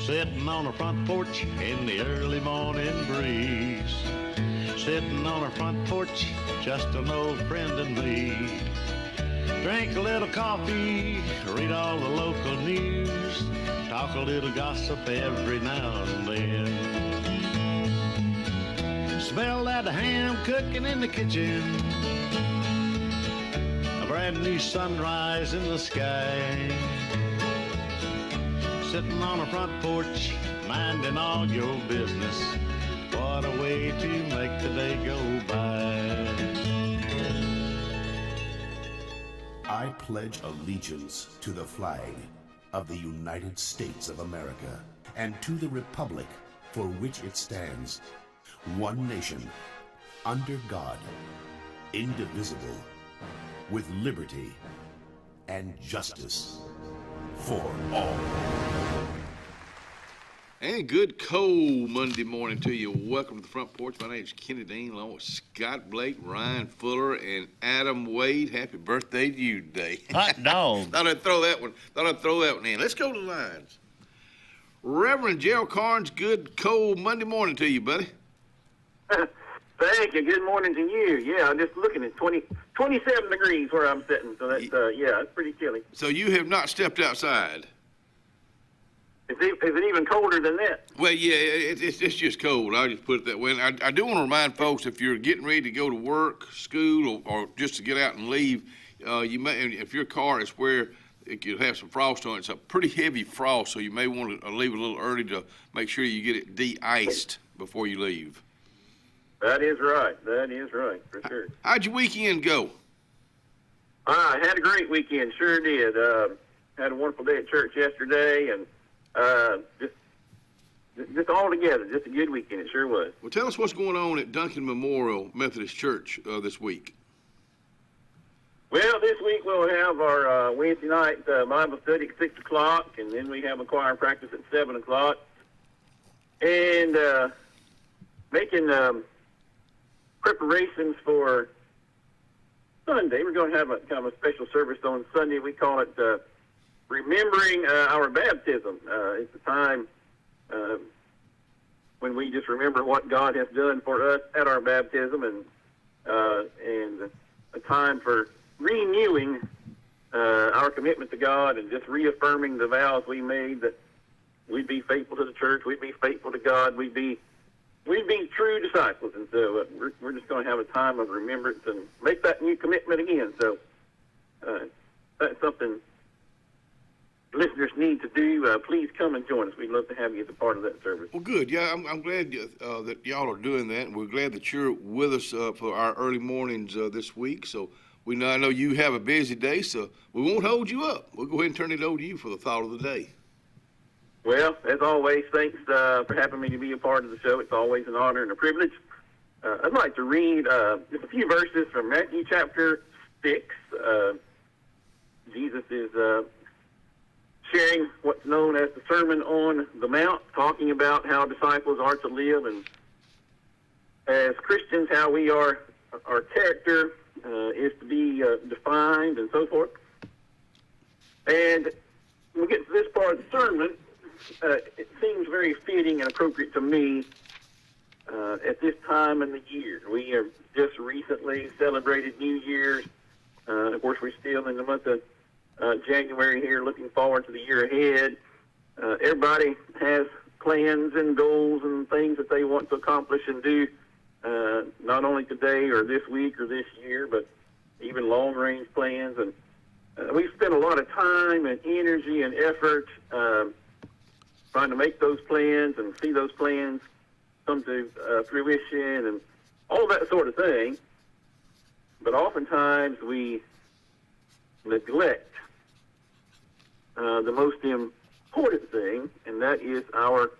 Sitting on the front porch in the early morning breeze. Sitting on our front porch, just an old friend and me. Drink a little coffee, read all the local news, talk a little gossip every now and then. Smell that ham cooking in the kitchen, a brand new sunrise in the sky. Sitting on a front porch, minding all your business. What a way to make the day go by. I pledge allegiance to the flag of the United States of America and to the republic for which it stands, one nation, under God, indivisible, with liberty and justice for all. And good cold Monday morning to you. Welcome to the Front Porch. My name is Kenny Dean, along with Scott Blake, Ryan Fuller, and Adam Wade. Happy birthday to you today. Hot dog. Thought I'd throw that one in. Let's go to the lines. Reverend Gerald Carnes, good cold Monday morning to you, buddy. Thank you. Good morning to you. Yeah, I'm just looking at 27 degrees where I'm sitting, so that's, it's pretty chilly. So you have not stepped outside? Is it even colder than that? Well, yeah, it's just cold. I'll just put it that way. And I do want to remind folks, if you're getting ready to go to work, school, or just to get out and leave, you may, if your car is where it could have some frost on it, it's a pretty heavy frost, so you may want to leave a little early to make sure you get it de-iced before you leave. That is right, for sure. How'd your weekend go? I had a great weekend, sure did. Had a wonderful day at church yesterday, and just all together, just a good weekend. It sure was. Well, tell us what's going on at Duncan Memorial Methodist Church this week. Well, this week we'll have our Wednesday night Bible study at 6 o'clock, and then we have a choir practice at 7 o'clock. And making preparations for Sunday. We're going to have a kind of a special service on Sunday. We call it remembering our baptism. It's a time when we just remember what God has done for us at our baptism, and a time for renewing our commitment to God and just reaffirming the vows we made that we'd be faithful to the church, we'd be faithful to God, we'd be true disciples. And so we're just going to have a time of remembrance and make that new commitment again. So that's something listeners need to do. Please come and join us. We'd love to have you as a part of that service. Well, good. Yeah, I'm glad that y'all are doing that, and we're glad that you're with us for our early mornings this week. So I know you have a busy day, so we won't hold you up. We'll go ahead and turn it over to you for the thought of the day. Well, as always, thanks for having me to be a part of the show. It's always an honor and a privilege. I'd like to read just a few verses from Matthew chapter 6. Jesus is sharing what's known as the Sermon on the Mount, talking about how disciples are to live, and as Christians, how our character is to be defined and so forth. And when we get to this part of the sermon, it seems very fitting and appropriate to me at this time in the year. We have just recently celebrated New Year's. Of course, we're still in the month of January here, looking forward to the year ahead. Everybody has plans and goals and things that they want to accomplish and do, not only today or this week or this year, but even long-range plans. And we've spent a lot of time and energy and effort trying to make those plans and see those plans come to fruition and all that sort of thing. But oftentimes we neglect the most important thing, and that is our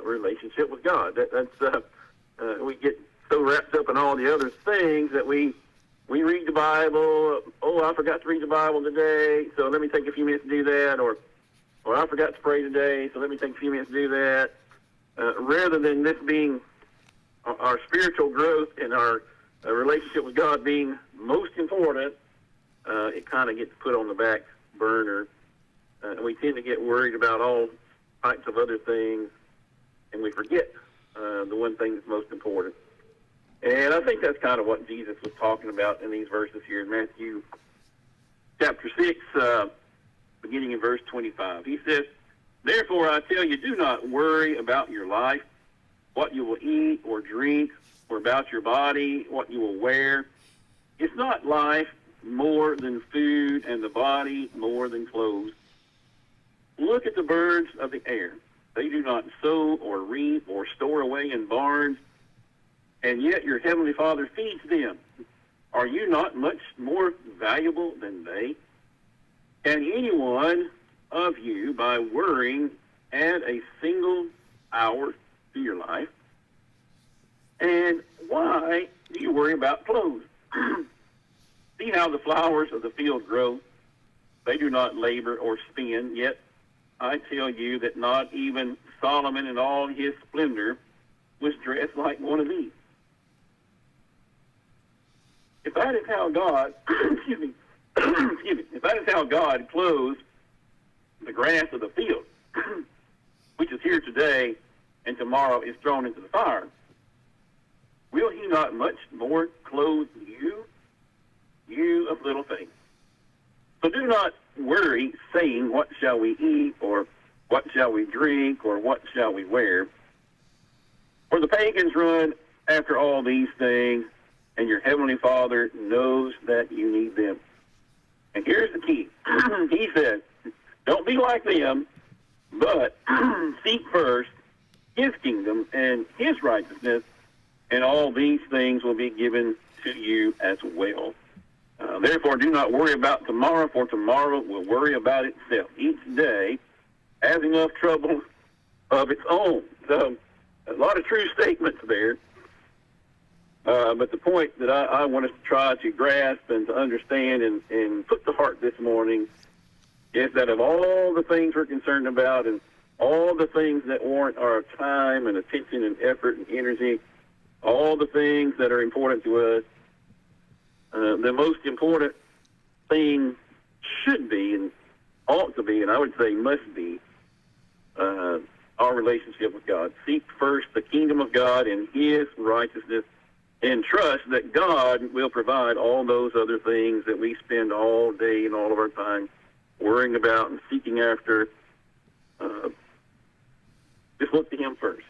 relationship with God. That's we get so wrapped up in all the other things that we read the Bible. Oh, I forgot to read the Bible today, so let me take a few minutes to do that. Or I forgot to pray today, so let me take a few minutes to do that. Rather than this being our spiritual growth and our relationship with God being most important, it kind of gets put on the back burner. We tend to get worried about all types of other things, and we forget the one thing that's most important. And I think that's kind of what Jesus was talking about in these verses here in Matthew chapter 6, beginning in verse 25. He says, "Therefore I tell you, do not worry about your life, what you will eat or drink, or about your body, what you will wear. Is not life more than food, and the body more than clothes? Look at the birds of the air. They do not sow or reap or store away in barns, and yet your heavenly Father feeds them. Are you not much more valuable than they? Can any one of you, by worrying, add a single hour to your life? And why do you worry about clothes? See how the flowers of the field grow. They do not labor or spin, yet I tell you that not even Solomon in all his splendor was dressed like one of these. If that is how God, if that is how God clothes the grass of the field, which is here today and tomorrow is thrown into the fire, will he not much more clothe you, you of little faith? So do not worry, saying, what shall we eat, or what shall we drink, or what shall we wear? For the pagans run after all these things, and your heavenly Father knows that you need them. And here's the key. He says, don't be like them, but seek first his kingdom and his righteousness, and all these things will be given to you as well. Therefore, do not worry about tomorrow, for tomorrow will worry about itself. Each day has enough trouble of its own. So, a lot of true statements there. But the point that I want us to try to grasp and to understand and put to heart this morning is that of all the things we're concerned about and all the things that warrant our time and attention and effort and energy, all the things that are important to us, the most important thing should be and ought to be, and I would say must be, our relationship with God. Seek first the kingdom of God and his righteousness, and trust that God will provide all those other things that we spend all day and all of our time worrying about and seeking after. Just look to him first.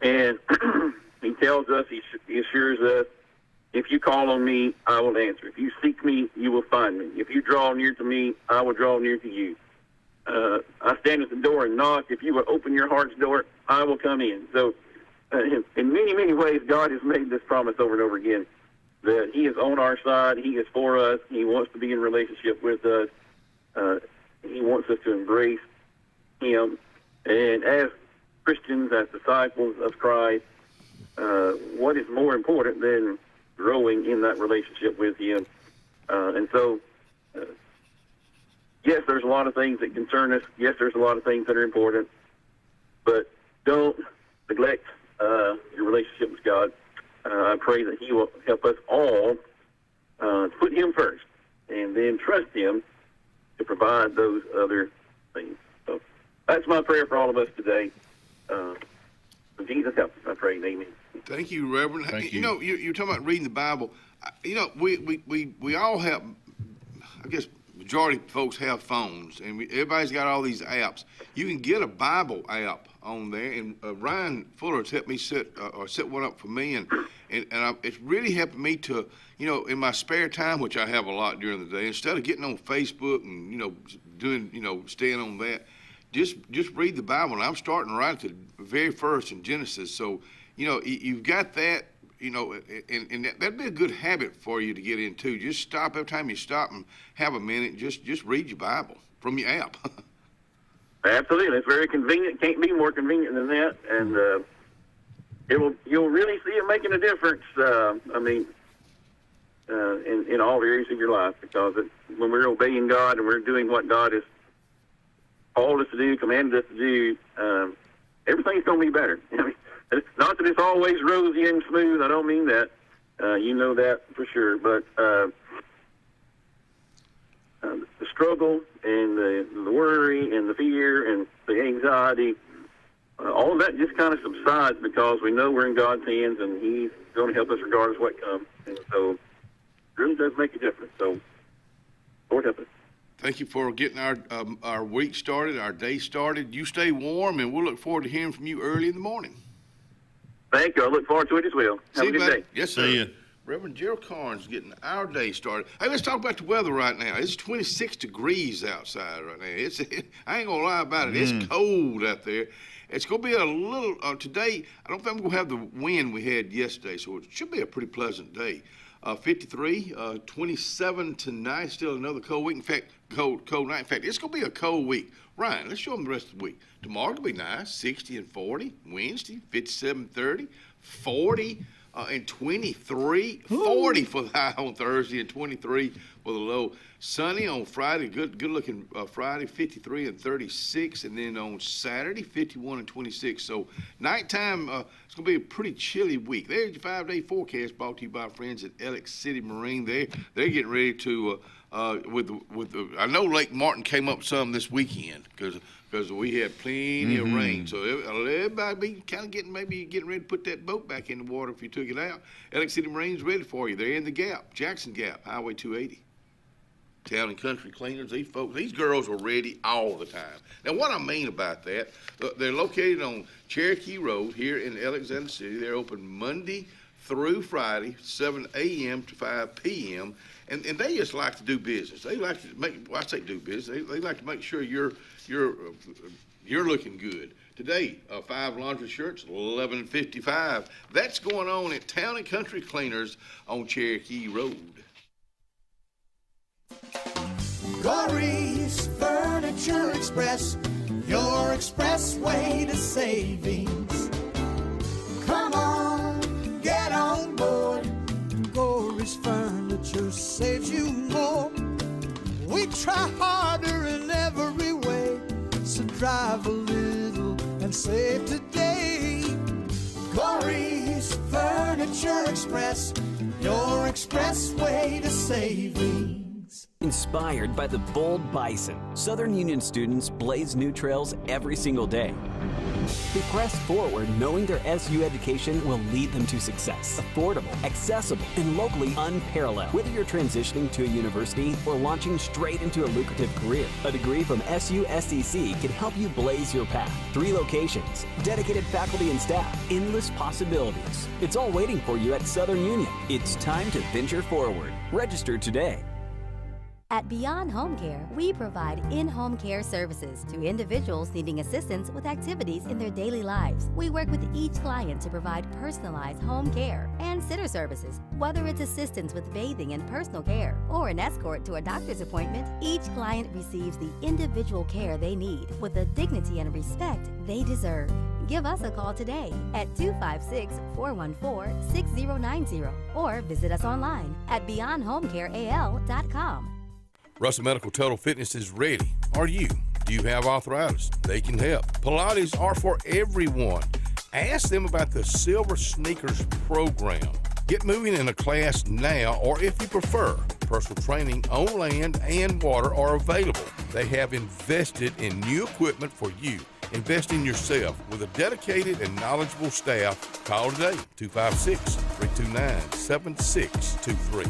And he tells us, he assures us, if you call on me, I will answer. If you seek me, you will find me. If you draw near to me, I will draw near to you. I stand at the door and knock. If you will open your heart's door, I will come in. So in many, many ways, God has made this promise over and over again that he is on our side. He is for us. He wants to be in relationship with us. He wants us to embrace him. And as Christians, as disciples of Christ, what is more important than growing in that relationship with him? And so, yes, there's a lot of things that concern us. Yes, there's a lot of things that are important. But don't neglect your relationship with God. I pray that he will help us all put him first and then trust him to provide those other things. So that's my prayer for all of us today. Jesus help us, I pray. Amen. Thank you, Reverend. Thank you. You know, you're talking about reading the Bible. You know, we all have, I guess, majority of folks have phones, and everybody's got all these apps. You can get a Bible app on there, and Ryan Fuller's helped me set one up for me, and it's really helped me to, you know, in my spare time, which I have a lot during the day, instead of getting on Facebook and, you know, doing, you know, staying on that, just read the Bible. And I'm starting right at the very first in Genesis. So, you know, you've got that, you know, and that'd be a good habit for you to get into. Just stop every time you stop and have a minute. Just read your Bible from your app. Absolutely, it's very convenient. Can't be more convenient than that, and you'll really see it making a difference. In all areas of your life, because when we're obeying God and we're doing what God has called us to do, commanded us to do, everything's going to be better. I mean, it's not that it's always rosy and smooth. I don't mean that. You know that for sure. But the struggle and the worry and the fear and the anxiety, all of that just kind of subsides because we know we're in God's hands and He's going to help us regardless of what comes. And so it really does make a difference. So, Lord help us. Thank you for getting our week started, our day started. You stay warm, and we'll look forward to hearing from you early in the morning. Thank you. I look forward to it as well. Have a good day. Yes, sir. See you. Reverend Gerald Carnes getting our day started. Hey, let's talk about the weather right now. It's 26 degrees outside right now. I ain't going to lie about it. It's cold out there. It's going to be a little, today, I don't think I'm going to have the wind we had yesterday, so it should be a pretty pleasant day. 53, 27 tonight, still another cold week. In fact, cold night. In fact, it's going to be a cold week. Ryan, let's show them the rest of the week. Tomorrow will be nice, 60 and 40. Wednesday, 57, 30, 40 and 23. 40 for the high on Thursday and 23 for the low. Sunny on Friday, good looking Friday, 53 and 36. And then on Saturday, 51 and 26. So nighttime, it's going to be a pretty chilly week. There's your 5-day forecast brought to you by our friends at Alex City Marine. They're getting ready to, I know Lake Martin came up some this weekend because we had plenty of rain. So everybody be kind of getting ready to put that boat back in the water if you took it out. Alex City Marine's ready for you. They're in the Gap, Jackson Gap, Highway 280. Town and Country Cleaners, these girls are ready all the time. Now, what I mean about that, they're located on Cherokee Road here in Alexander City. They're open Monday through Friday, 7 a.m. to 5 p.m., and they just like to do business. They like to I say do business, they like to make sure you're looking good. Today, 5 laundry shirts, $11.55. That's going on at Town and Country Cleaners on Cherokee Road. Corey's Furniture Express, your expressway to savings. Come on, get on board. Corey's Furniture saves you more. We try harder in every way, so drive a little and save today. Corey's Furniture Express, your expressway to savings. Inspired by the bold bison, Southern Union students blaze new trails every single day. They press forward knowing their SU education will lead them to success. Affordable, accessible, and locally unparalleled. Whether you're transitioning to a university or launching straight into a lucrative career, a degree from SU-SDC can help you blaze your path. 3 locations, dedicated faculty and staff, endless possibilities. It's all waiting for you at Southern Union. It's time to venture forward. Register today. At Beyond Home Care, we provide in-home care services to individuals needing assistance with activities in their daily lives. We work with each client to provide personalized home care and sitter services. Whether it's assistance with bathing and personal care or an escort to a doctor's appointment, each client receives the individual care they need with the dignity and respect they deserve. Give us a call today at 256-414-6090 or visit us online at beyondhomecareal.com. Russell Medical Total Fitness is ready. Are you? Do you have arthritis? They can help. Pilates are for everyone. Ask them about the Silver Sneakers program. Get moving in a class now, or if you prefer, personal training on land and water are available. They have invested in new equipment for you. Invest in yourself with a dedicated and knowledgeable staff. Call today, 256-329-7623.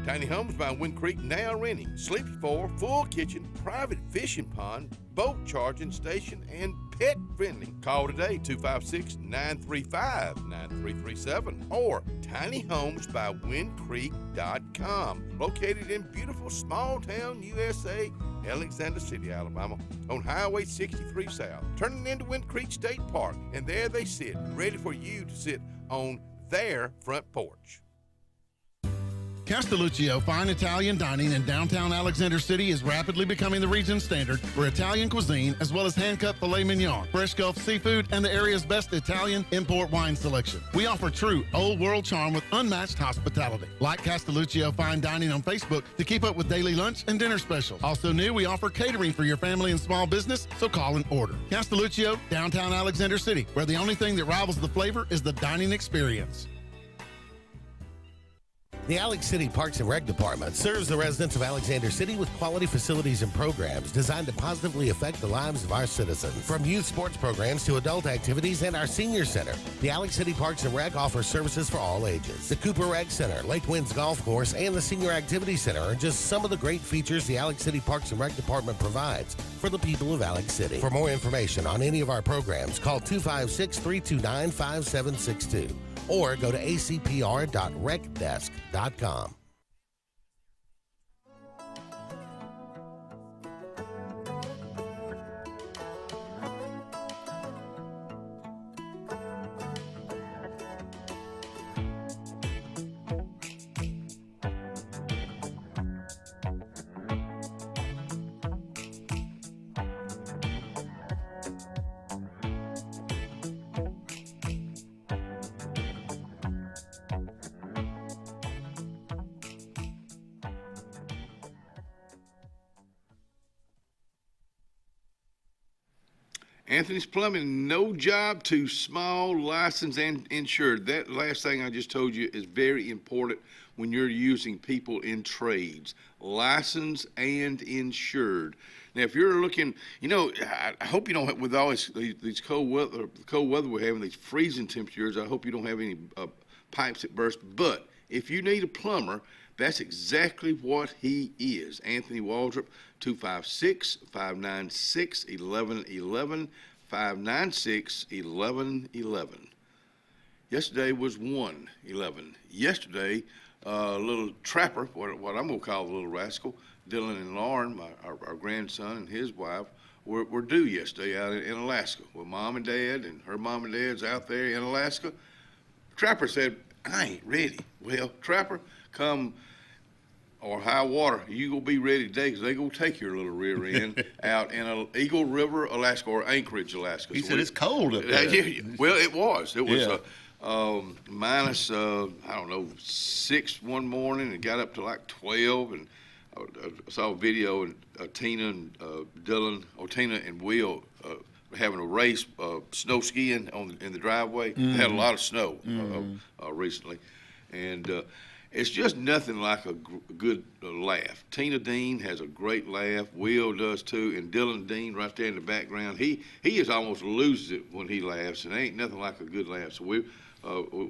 Tiny Homes by Wind Creek now renting Sleepy 4, full kitchen, private fishing pond, boat charging station, and pet friendly. Call today, 256-935-9337 or tinyhomesbywindcreek.com. Located in beautiful small town USA, Alexander City, Alabama, on Highway 63 South, turning into Wind Creek State Park, and there they sit, ready for you to sit on their front porch. Castelluccio Fine Italian Dining in downtown Alexander City is rapidly becoming the region standard for Italian cuisine, as well as hand-cut filet mignon, fresh Gulf seafood, and the area's best Italian import wine selection. We offer true old-world charm with unmatched hospitality. Like Castelluccio Fine Dining on Facebook to keep up with daily lunch and dinner specials. Also new, we offer catering for your family and small business, so call and order. Castelluccio, downtown Alexander City, where the only thing that rivals the flavor is the dining experience. The Alex City Parks and Rec Department serves the residents of Alexander City with quality facilities and programs designed to positively affect the lives of our citizens. From youth sports programs to adult activities and our senior center, the Alex City Parks and Rec offers services for all ages. The Cooper Rec Center, Lake Winds Golf Course, and the Senior Activity Center are just some of the great features the Alex City Parks and Rec Department provides for the people of Alex City. For more information on any of our programs, call 256-329-5762 or go to acpr.recdesk.com. Anthony's Plumbing, no job too small, licensed and insured. That last thing I just told you is very important when you're using people in trades. Licensed and insured. Now, if you're looking, I hope you don't have, with all these cold weather we're having, these freezing temperatures, I hope you don't have any pipes that burst. But if you need a plumber, that's exactly what he is. Anthony Waldrop, 256-596-1111, 596-1111. Yesterday was 1/11. Yesterday, little trapper, what I'm going to call the little rascal, Dylan and Lauren, our grandson and his wife, were due yesterday out in Alaska with Mom and Dad, and her mom and dad's out there in Alaska. Trapper said, I ain't ready. Well, Trapper, come or high water, you gonna be ready today because they gonna take your little rear end out in Eagle River, Alaska, or Anchorage, Alaska. He said it's cold up there. Well, it was. It was minus, 6 one morning, and got up to like 12. And I saw a video, and Tina and Tina and Will having a race, snow skiing in the driveway. They had a lot of snow recently, and it's just nothing like a good laugh. Tina Dean has a great laugh. Will does too, and Dylan Dean right there in the background. He just almost loses it when he laughs, and there ain't nothing like a good laugh. So we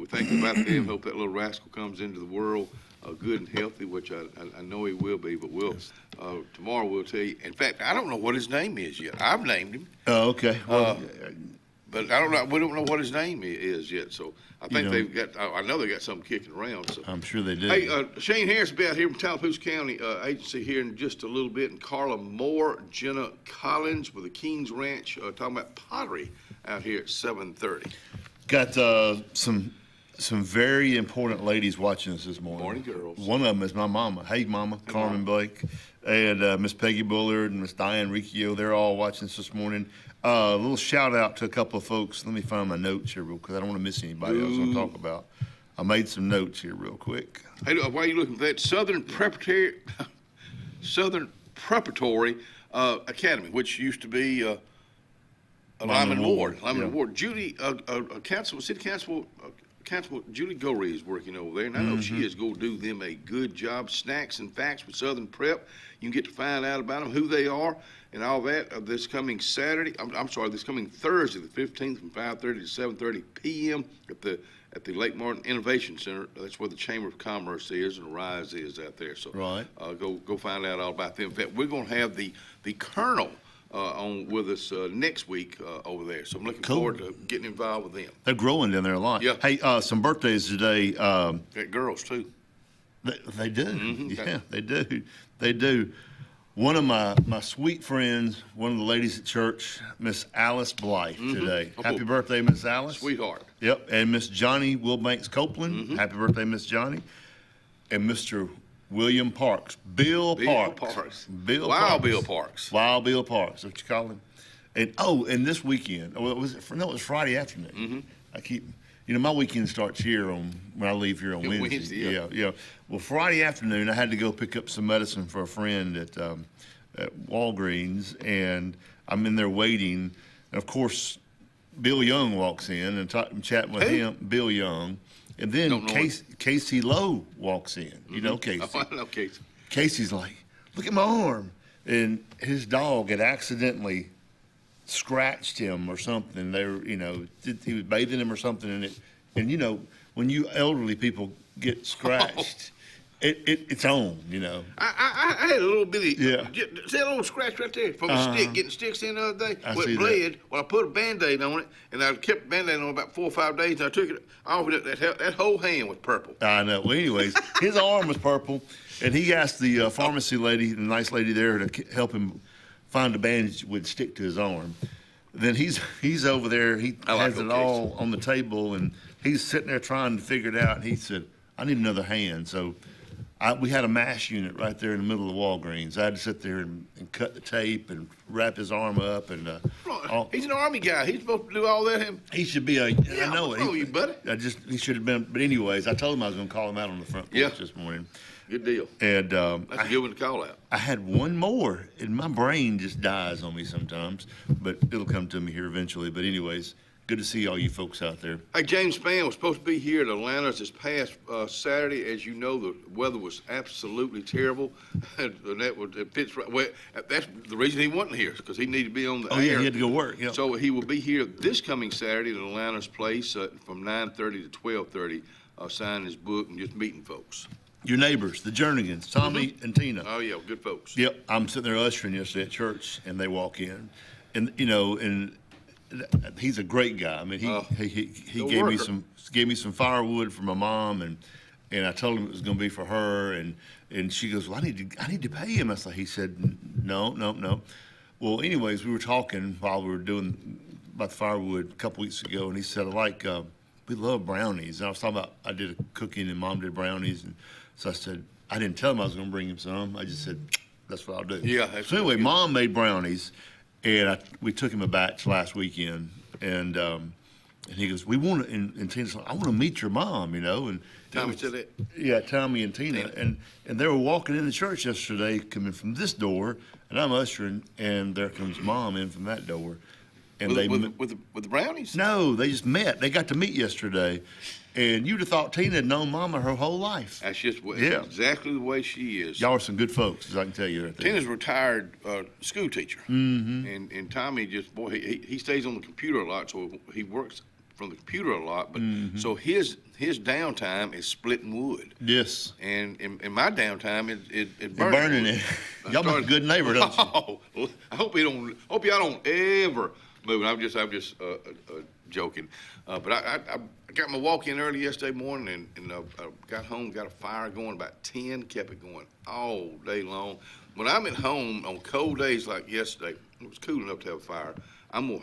think about them. Hope that little rascal comes into the world good and healthy, which I know he will be. But tomorrow we'll tell you. In fact, I don't know what his name is yet. I've named him. Oh, okay. Well, but I don't know. We don't know what his name is yet. So I think they've got. I know they got something kicking around. So I'm sure they do. Hey, Shane Harris will be out here from Tallapoosa County Agency here in just a little bit, and Carla Moore, Jenna Collins with the Kings Ranch talking about pottery out here at 7:30. Got some very important ladies watching us this morning. Morning, girls. One of them is my mama. Hey, Mama, hey, Carmen Blake, and Miss Peggy Bullard and Miss Diane Riccio. They're all watching us this morning. A little shout out to a couple of folks. Let me find my notes here real quick. I don't want to miss anybody else to talk about. I made some notes here real quick. Hey, while you're looking for that, Southern Preparatory Academy, which used to be Lyman Ward. Ward. Judy, City Council Julie Gorey is working over there, and I know she is going to do them a good job. Snacks and Facts with Southern Prep. You can get to find out about them, who they are, and all that this coming Saturday. This coming Thursday, the 15th, from 5:30 to 7:30 p.m. at the Lake Martin Innovation Center. That's where the Chamber of Commerce is and RISE is out there. So go find out all about them. In fact, we're going to have the Colonel on with us next week over there. So I'm looking forward to getting involved with them. They're growing down there a lot. Yeah. Hey, some birthdays today. Got girls too. They do. Yeah, they do. They do. One of my sweet friends, one of the ladies at church, Miss Alice Blythe today. Happy birthday, Miss Alice. Sweetheart. Yep. And Miss Johnny Wilbanks Copeland. Happy birthday, Miss Johnny. And Mr. William Parks. Bill Parks. Bill Parks. Wild Bill Parks, what you call him. And this weekend, it was Friday afternoon. I keep, my weekend starts here when I leave here on Wednesday. Yeah. Well, Friday afternoon, I had to go pick up some medicine for a friend at Walgreens, and I'm in there waiting. And of course, Bill Young walks in, and I'm chatting with him. Bill Young. And then Casey Lowe walks in. You know Casey. Oh, I know Casey. Casey's like, look at my arm. And his dog had accidentally scratched him or something. They were, he was bathing him or something. And when you elderly people get scratched, it's on, I had a little bitty, see a little scratch right there from a stick, getting sticks in the other day. Well, it bled. Well, I put a Band-Aid on it, and I kept a Band-Aid on about 4 or 5 days, and I took it off, that whole hand was purple. I know. Well, anyways, his arm was purple, and he asked the pharmacy lady, the nice lady there, to help him find a bandage that would stick to his arm. Then he's over there. He has it all on the table, and he's sitting there trying to figure it out. And he said, I need another hand. So we had a MASH unit right there in the middle of Walgreens. I had to sit there and cut the tape and wrap his arm up. And he's an Army guy. He's supposed to do all that. He should be I know it. You, buddy. He should have been. But anyways, I told him I was going to call him out on the front porch this morning. Good deal. And that's a good one to call out. I had one more, and my brain just dies on me sometimes, but it'll come to me here eventually. But anyways, good to see all you folks out there. Hey, James Spann was supposed to be here at Atlanta this past Saturday. As you know, the weather was absolutely terrible. And it fits right. Well, that's the reason he wasn't here, because he needed to be on the air. Yeah, he had to go work. Yeah. So he will be here this coming Saturday at Atlanta's place from 9:30 to 12:30, signing his book and just meeting folks. Your neighbors, the Jernigans, Tommy and Tina. Oh, yeah, good folks. Yep, I'm sitting there ushering yesterday at church, and they walk in. And, and he's a great guy. I mean, he gave me some firewood for my mom, and I told him it was going to be for her, and she goes, well, I need to pay him. He said, no. Well, anyways, we were talking while we were doing about the firewood a couple weeks ago, and he said, we love brownies. And I was talking about, I did a cooking and Mom did brownies, and so I said, I didn't tell him I was going to bring him some. I just said, that's what I'll do. Yeah. So anyway, Mom made brownies, and we took him a batch last weekend, and he goes, we want to, and Tina's like, I want to meet your mom, and Tommy said that? Yeah, Tommy and Tina. And they were walking in the church yesterday, coming from this door, and I'm ushering, and there comes Mom in from that door. And with the brownies? No, they just met. They got to meet yesterday. And you'd have thought Tina had known Mama her whole life. That's just exactly the way she is. Y'all are some good folks, as I can tell you. Right there. Tina's a retired school teacher. Mm-hmm. And Tommy he stays on the computer a lot, so he works from the computer a lot. But so his downtime is splitting wood. Yes. And my downtime is burning it. Y'all make a good neighbor, don't you? I hope y'all don't ever move. I'm just joking. But I got my walk in early yesterday morning, and got home, got a fire going about 10, kept it going all day long. When I'm at home on cold days like yesterday, it was cool enough to have a fire. I'm gonna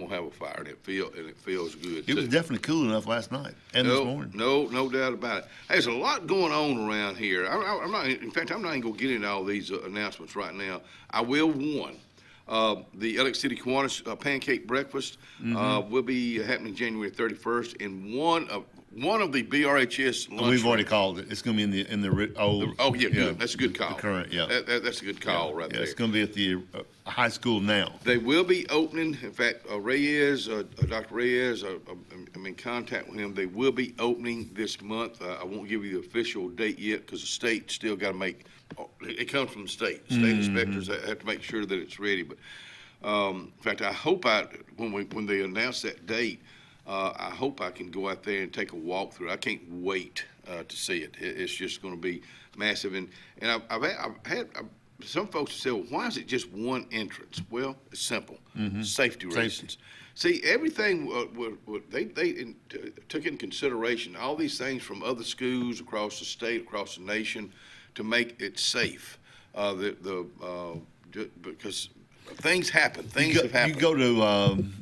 have a fire, and it feels good. It was definitely cool enough last night and this morning. No doubt about it. Hey, there's a lot going on around here. I'm not even gonna get into all these announcements right now. I will warn. The Alex City Kiwanis Pancake Breakfast will be happening January 31st in one of the BRHS lunch. We've already called it. It's going to be in the old. Oh yeah, good. That's a good call. The current, yeah. That's a good call right there. It's going to be at the high school now. They will be opening. In fact, Dr. Reyes, I'm in contact with him. They will be opening this month. I won't give you the official date yet because the state still got to make. It comes from the state. State inspectors have to make sure that it's ready. But in fact, I hope when they announce that date, I hope I can go out there and take a walk through. I can't wait to see it. It's just going to be massive. And I've had some folks say, well, why is it just one entrance? Well, it's simple. Safety reasons. See, everything they took in consideration, all these things from other schools across the state, across the nation, to make it safe. Because things happen. Things have happened. You go to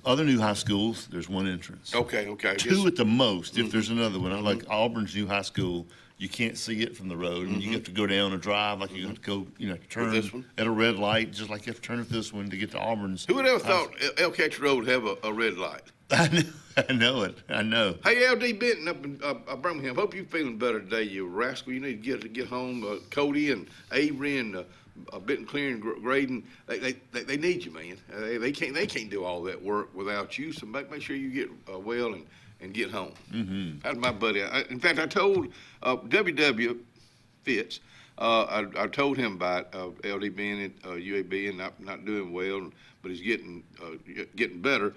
other new high schools, there's one entrance. Okay. Two at the most, if there's another one. Like Auburn's new high school, you can't see it from the road, and you have to go down a drive, like you have to go, turn this one? At a red light, just like you have to turn at this one to get to Auburn's. Who would ever thought Elk Road would have a red light? I know it. Hey, L.D. Benton up in Birmingham, hope you're feeling better today, you rascal. You need to get home. Cody and Avery and Benton, Clear and Graydon, they need you, man. They can't do all that work without you. So make sure you get well and get home. Mm-hmm. That's my buddy. In fact, I told W.W. Fitz, I told him about LD being at UAB and not doing well, but he's getting better.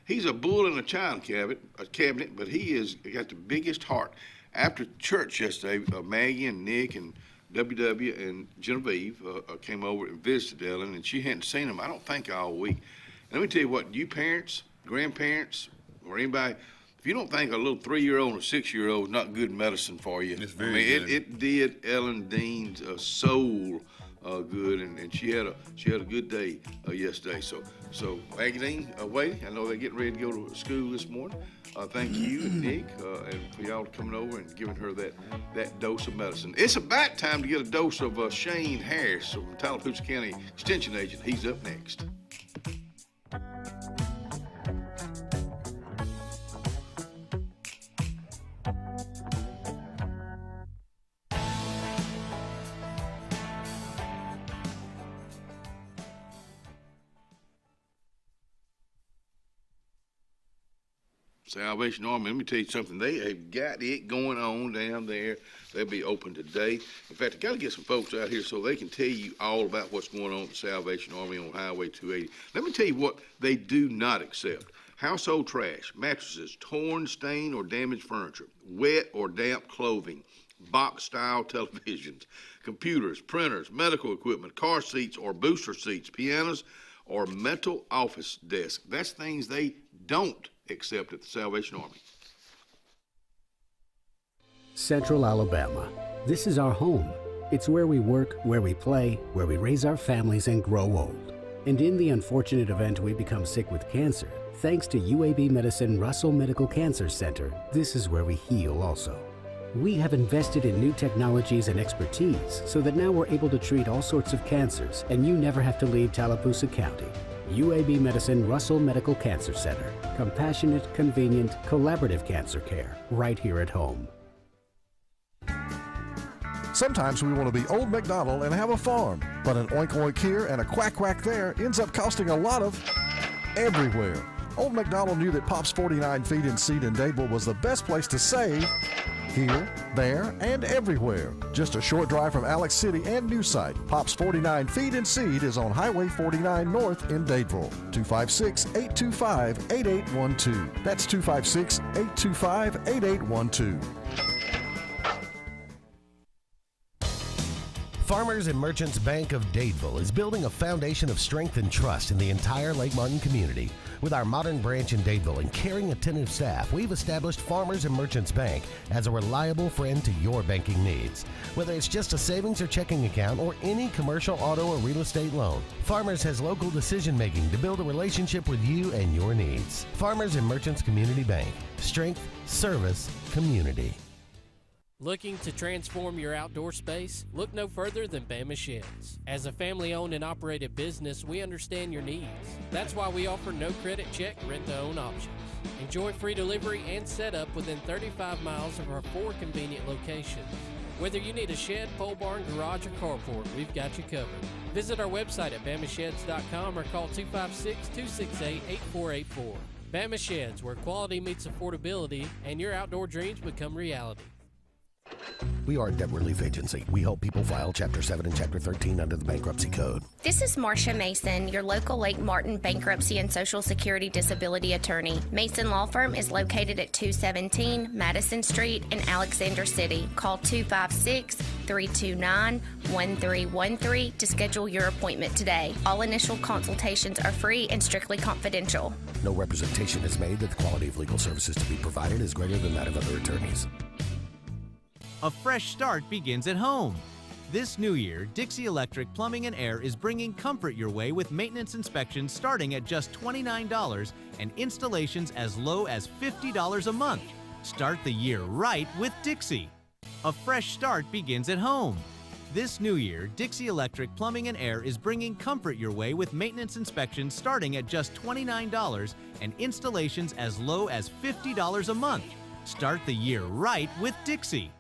He's a bull in a china cabinet, but he has got the biggest heart. After church yesterday, Maggie and Nick and WW and Genevieve came over and visited Ellen, and she hadn't seen him, I don't think, all week. And let me tell you what, you parents, grandparents, or anybody, if you don't think a little 3-year-old or 6-year-old is not good medicine for you, it's very good. It did Ellen Dean's soul good, and she had a good day yesterday. So Maggie Dean, Wade, I know they're getting ready to go to school this morning. Thank you and Nick and for y'all coming over and giving her that dose of medicine. It's about time to get a dose of Shane Harris from Tallapoosa County Extension Agent. He's up next. Salvation Army, let me tell you something. They have got it going on down there. They'll be open today. In fact, I got to get some folks out here so they can tell you all about what's going on at the Salvation Army on Highway 280. Let me tell you what they do not accept. Household trash, mattresses, torn, stained, or damaged furniture, wet or damp clothing, box-style televisions, computers, printers, medical equipment, car seats or booster seats, pianos, or metal office desks. That's things they don't accept at the Salvation Army. Central Alabama. This is our home. It's where we work, where we play, where we raise our families and grow old. And in the unfortunate event we become sick with cancer, thanks to UAB Medicine Russell Medical Cancer Center, this is where we heal also. We have invested in new technologies and expertise so that now we're able to treat all sorts of cancers, and you never have to leave Tallapoosa County. UAB Medicine Russell Medical Cancer Center. Compassionate, convenient, collaborative cancer care right here at home. Sometimes we want to be Old MacDonald and have a farm, but an oink oink here and a quack quack there ends up costing a lot of everywhere. Old MacDonald knew that Pop's 49 Feed and Seed in Dadeville was the best place to save here, there, and everywhere. Just a short drive from Alex City and New Site. Pop's 49 Feed and Seed is on Highway 49 North in Dadeville. 256-825-8812. That's 256-825-8812. Farmers and Merchants Bank of Dadeville is building a foundation of strength and trust in the entire Lake Martin community. With our modern branch in Dadeville and caring, attentive staff, we've established Farmers and Merchants Bank as a reliable friend to your banking needs. Whether it's just a savings or checking account or any commercial, auto, or real estate loan, Farmers has local decision-making to build a relationship with you and your needs. Farmers and Merchants Community Bank. Strength, service, community. Looking to transform your outdoor space? Look no further than Bama Sheds. As a family-owned and operated business, we understand your needs. That's why we offer no credit check, rent-to-own options. Enjoy free delivery and setup within 35 miles of our 4 convenient locations. Whether you need a shed, pole barn, garage, or carport, we've got you covered. Visit our website at bamasheds.com or call 256-268-8484. Bama Sheds, where quality meets affordability and your outdoor dreams become reality. We are a debt relief agency. We help people file Chapter 7 and Chapter 13 under the Bankruptcy Code. This is Marcia Mason, your local Lake Martin bankruptcy and Social Security disability attorney. Mason Law Firm is located at 217 Madison Street in Alexander City. Call 256-329-1313 to schedule your appointment today. All initial consultations are free and strictly confidential. No representation is made that the quality of legal services to be provided is greater than that of other attorneys. A fresh start begins at home. This new year, Dixie Electric Plumbing and Air is bringing comfort your way with maintenance inspections starting at just $29 and installations as low as $50 a month. Start the year right with Dixie. A fresh start begins at home. This new year, Dixie Electric Plumbing and Air is bringing comfort your way with maintenance inspections starting at just $29 and installations as low as $50 a month. Start the year right with Dixie.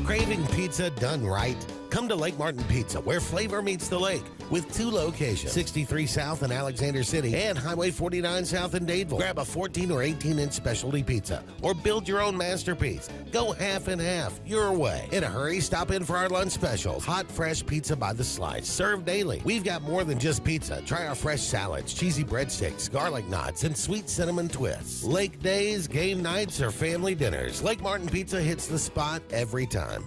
Craving pizza done right? Come to Lake Martin Pizza, where flavor meets the lake, with 2 locations, 63 South in Alexander City and Highway 49 South in Dadeville. Grab a 14 or 18-inch specialty pizza or build your own masterpiece. Go half and half, your way. In a hurry, stop in for our lunch specials. Hot, fresh pizza by the slice, served daily. We've got more than just pizza. Try our fresh salads, cheesy breadsticks, garlic knots, and sweet cinnamon twists. Lake days, game nights, or family dinners, Lake Martin Pizza hits the spot every time.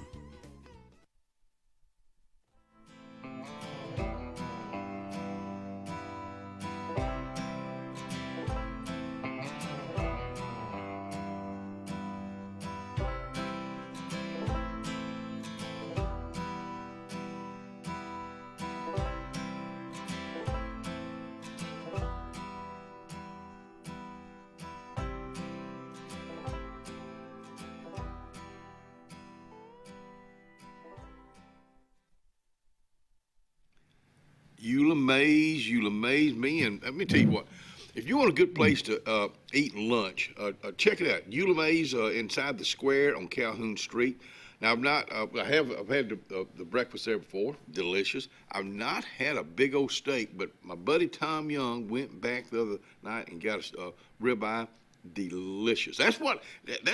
You'll amaze me. And let me tell you what, if you want a good place to eat lunch, check it out. You'll amaze inside the square on Calhoun Street. Now, I've had the breakfast there before, delicious. I've not had a big old steak, but my buddy Tom Young went back the other night and got a ribeye. Delicious. That's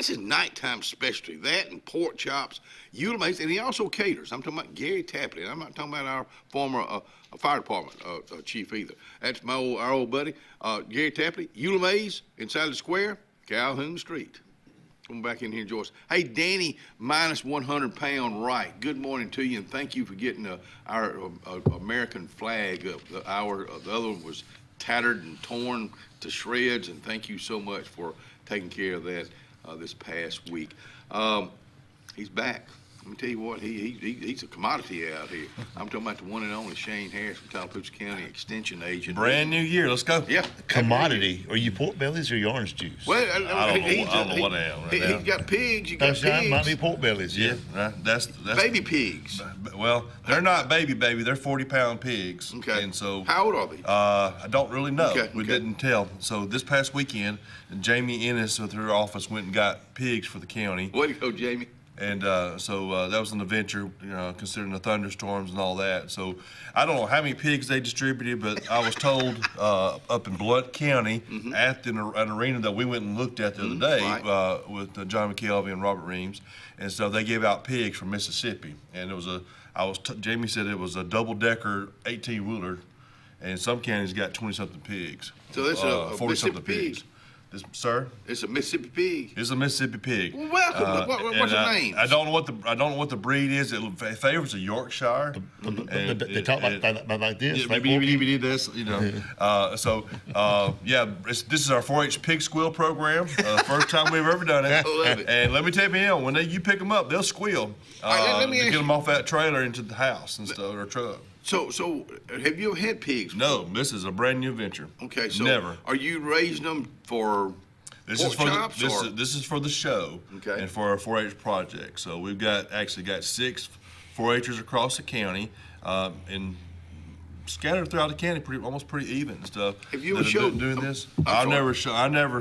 his nighttime specialty. That and pork chops. You'll amaze, and he also caters. I'm talking about Gary Tapley. I'm not talking about our former fire department chief either. That's our old buddy Gary Tapley. You'll amaze inside the square, Calhoun Street. Come back in here and join us. Hey, Danny, minus 100 pound right. Good morning to you, and thank you for getting our American flag up. The other one was tattered and torn to shreds, and thank you so much for taking care of that this past week. He's back. Let me tell you what, he's a commodity out here. I'm talking about the one and only Shane Harris from Tallapoosa County Extension Agent. Brand new year, let's go. Yeah. Commodity. Are you pork bellies or you orange juice? Well, I don't know what I am right now. He's got pigs, you got Those pigs. might be pork bellies, yeah. That's baby pigs. Well, they're not baby, they're 40-pound pigs. Okay. And so how old are they? I don't really know. Okay. We didn't tell. So this past weekend, Jamie Ennis with her office went and got pigs for the county. Way to go, Jamie. And so that was an adventure, considering the thunderstorms and all that. So I don't know how many pigs they distributed, but I was told up in Blount County at an arena that we went and looked at the other day with John McKelvey and Robert Reams. And so they gave out pigs from Mississippi. And it was Jamie said it was a double-decker 18-wheeler, and some counties got 20-something pigs. So that's a 40-something pigs. Sir? It's a Mississippi pig. It's a Mississippi pig. Well, welcome. What's the name? I don't know what the breed is. It favors a Yorkshire. They talk like this. Yeah, maybe this. This is our 4-H pig squeal program. First time we've ever done it. I love it. And let me tell you, when you pick them up, they'll squeal to get them off that trailer into the house and stuff, or truck. So have you ever had pigs before? No, this is a brand new venture. Okay, so never. Are you raising them for pork chops? This is for the show, and for our 4-H project. So we've got 6 4-Hers across the county, and scattered throughout the county, almost pretty even and stuff. Have you ever shown doing this? I've never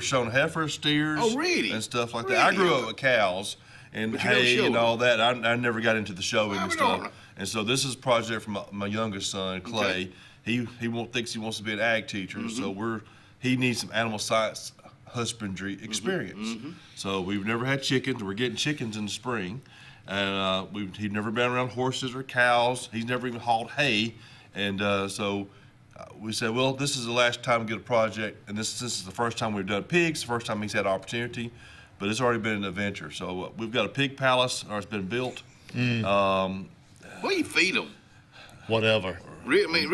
shown heifers, steers, and stuff like that. I grew up with cows and hay and all that. I never got into the showing and stuff. And so this is a project from my youngest son, Clay. Okay. He thinks he wants to be an ag teacher, so he needs some animal science husbandry experience. So we've never had chickens. We're getting chickens in the spring, and he'd never been around horses or cows. He's never even hauled hay, and so we said, well, this is the last time we get a project, and this is the first time we've done pigs. The first time he's had opportunity, but it's already been an adventure. So we've got a pig palace, or it's been built. What do you feed them? Whatever. Really,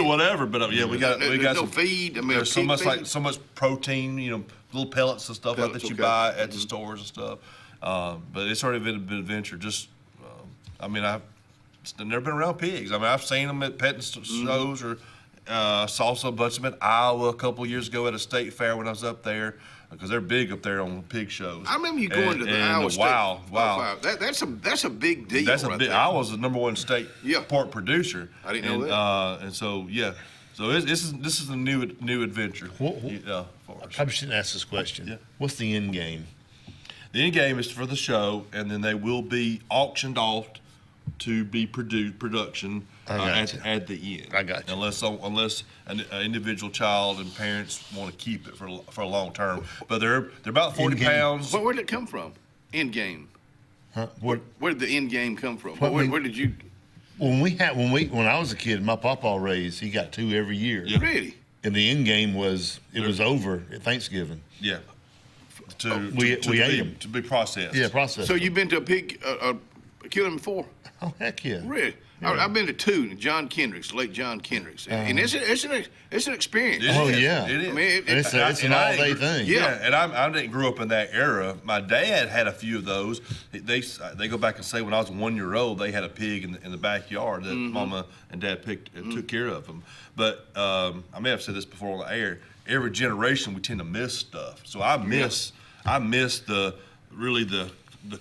whatever. But we got no some feed. There's so much protein, little pellets and stuff like that you buy at the stores and stuff. But it's already been an adventure. I've never been around pigs. I've seen them at petting shows, or saw a bunch of them in Iowa a couple of years ago at a state fair when I was up there. Because they're big up there on pig shows. I remember you going to the Iowa State. Wow. That's a big deal. Iowa's the #1 state pork producer. I didn't know that. And so this is a new adventure for us. I probably shouldn't ask this question. Yeah. What's the end game? The end game is for the show, and then they will be auctioned off to be production at the end. I got you. Unless an individual child and parents want to keep it for a long term. But they're about 40 pounds. Where did it come from? End game. Huh? Where did the end game come from? Where did you? When I was a kid, my papa raised. He got 2 every year. Yeah. Really? And the end game was over at Thanksgiving. Yeah. We ate them to be processed. Yeah, processed. So you've been to a pig killing before? Oh heck yeah! Really? Yeah. I've been to 2. John Kendrick's, late John Kendrick's, and it's an experience. Oh yeah, it is. I mean, it's an all-day thing. Yeah, and I didn't grow up in that era. My dad had a few of those. They go back and say when I was 1 year old, they had a pig in the backyard that Mama and Dad picked and took care of them. But I may have said this before on the air. Every generation we tend to miss stuff. So I miss the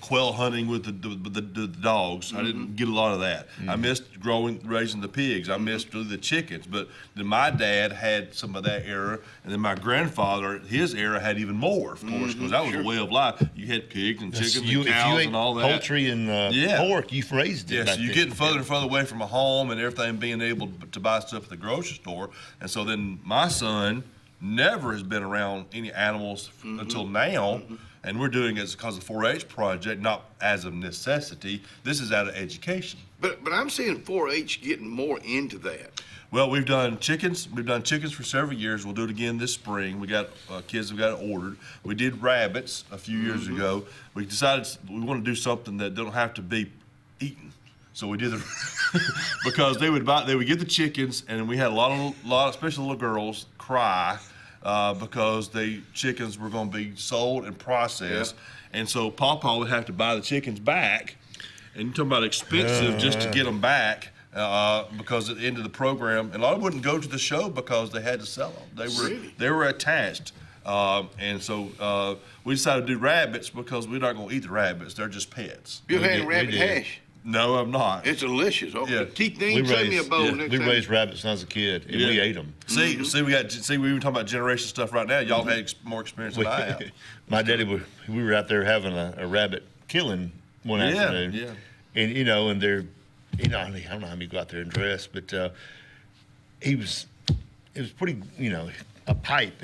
quail hunting with the dogs. I didn't get a lot of that. I missed raising the pigs. I missed the chickens. But then my dad had some of that era, and then my grandfather, his era had even more, of course, because that was a way of life. You had pigs and chickens and cows and all that. Poultry and pork, you've raised it. Yeah, so you're getting further and further away from a home and everything, being able to buy stuff at the grocery store. And so then my son never has been around any animals until now. And we're doing it because of the 4-H project, not as a necessity. This is out of education. But I'm seeing 4-H getting more into that. Well, we've done chickens. We've done chickens for several years. We'll do it again this spring. We got kids have got it ordered. We did rabbits a few years ago. We decided we want to do something that don't have to be eaten. So we did because they would get the chickens, and we had a lot of especially little girls cry. Because the chickens were going to be sold and processed. Yeah. And so Pawpaw would have to buy the chickens back. And you're talking about expensive just to get them back because at the end of the program, and a lot of them wouldn't go to the show because they had to sell them. They were attached. And so we decided to do rabbits because we're not going to eat the rabbits. They're just pets. You had rabbit hash? No, I'm not. It's delicious. Okay. Keith Dean, send me a bowl next time. We raised rabbits when I was a kid, and we ate them. See, we even talking about generation stuff right now. Y'all had more experience than I have. My daddy, we were out there having a rabbit killing one afternoon. Yeah. And and they're, I don't know how many go out there and dress, but it was pretty, a pipe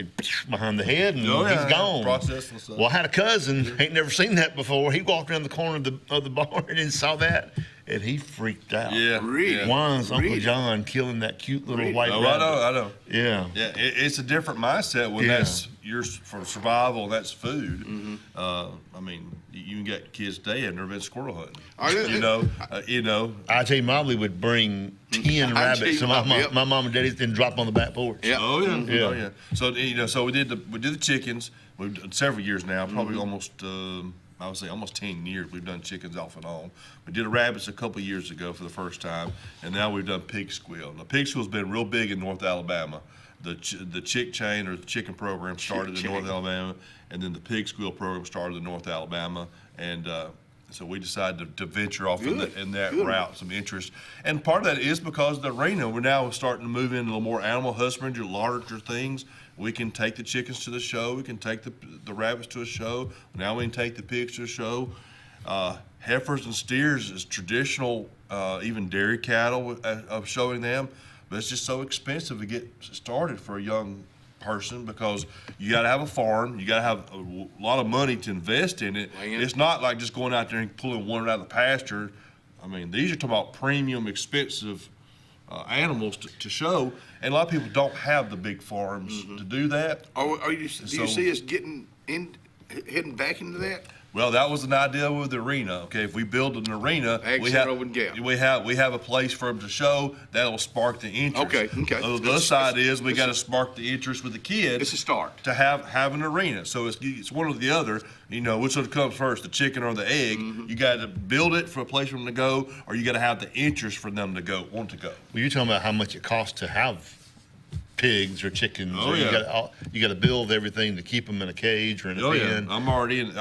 behind the head, and he's gone. Process and stuff. Well, I had a cousin, ain't never seen that before. He walked around the corner of the barn and saw that, and he freaked out. Yeah, really. Why's Uncle John killing that cute little white rabbit? I know. Yeah. Yeah, it's a different mindset when that's for survival. That's food. I mean, you can get kids today have never been squirrel hunting. I tell you, Mobley would bring 10 rabbits, so my mom and daddy didn't drop on the back porch. Yeah. Oh yeah. So so we did the chickens. We've done several years now, probably almost. I would say almost 10 years we've done chickens off and on. We did rabbits a couple years ago for the first time, and now we've done pig squeal. Now, pig squeal's been real big in North Alabama. The chick chain or the chicken program started in North Alabama, and then the pig squeal program started in North Alabama, and so we decided to venture off in that route, some interest. And part of that is because of the arena, we're now starting to move into a little more animal husbandry, larger things. We can take the chickens to the show. We can take the rabbits to a show. Now we can take the pigs to a show. Heifers and steers is traditional, even dairy cattle of showing them. But it's just so expensive to get started for a young person because you got to have a farm. You got to have a lot of money to invest in it. It's not like just going out there and pulling one out of the pasture. I mean, these are talking about premium, expensive animals to show, and a lot of people don't have the big farms to do that. Do you see us heading back into that? Well, that was an idea with the arena. Okay, if we build an arena, we have a place for them to show that'll spark the interest. Okay. The other side is we got to spark the interest with the kids. It's a start to have an arena. So it's one or the other. Which one comes first, the chicken or the egg? You got to build it for a place for them to go, or you got to have the interest for them to want to go. Well, you're talking about how much it costs to have pigs or chickens. Oh, you got to build everything to keep them in a cage or in a pen. I'm already in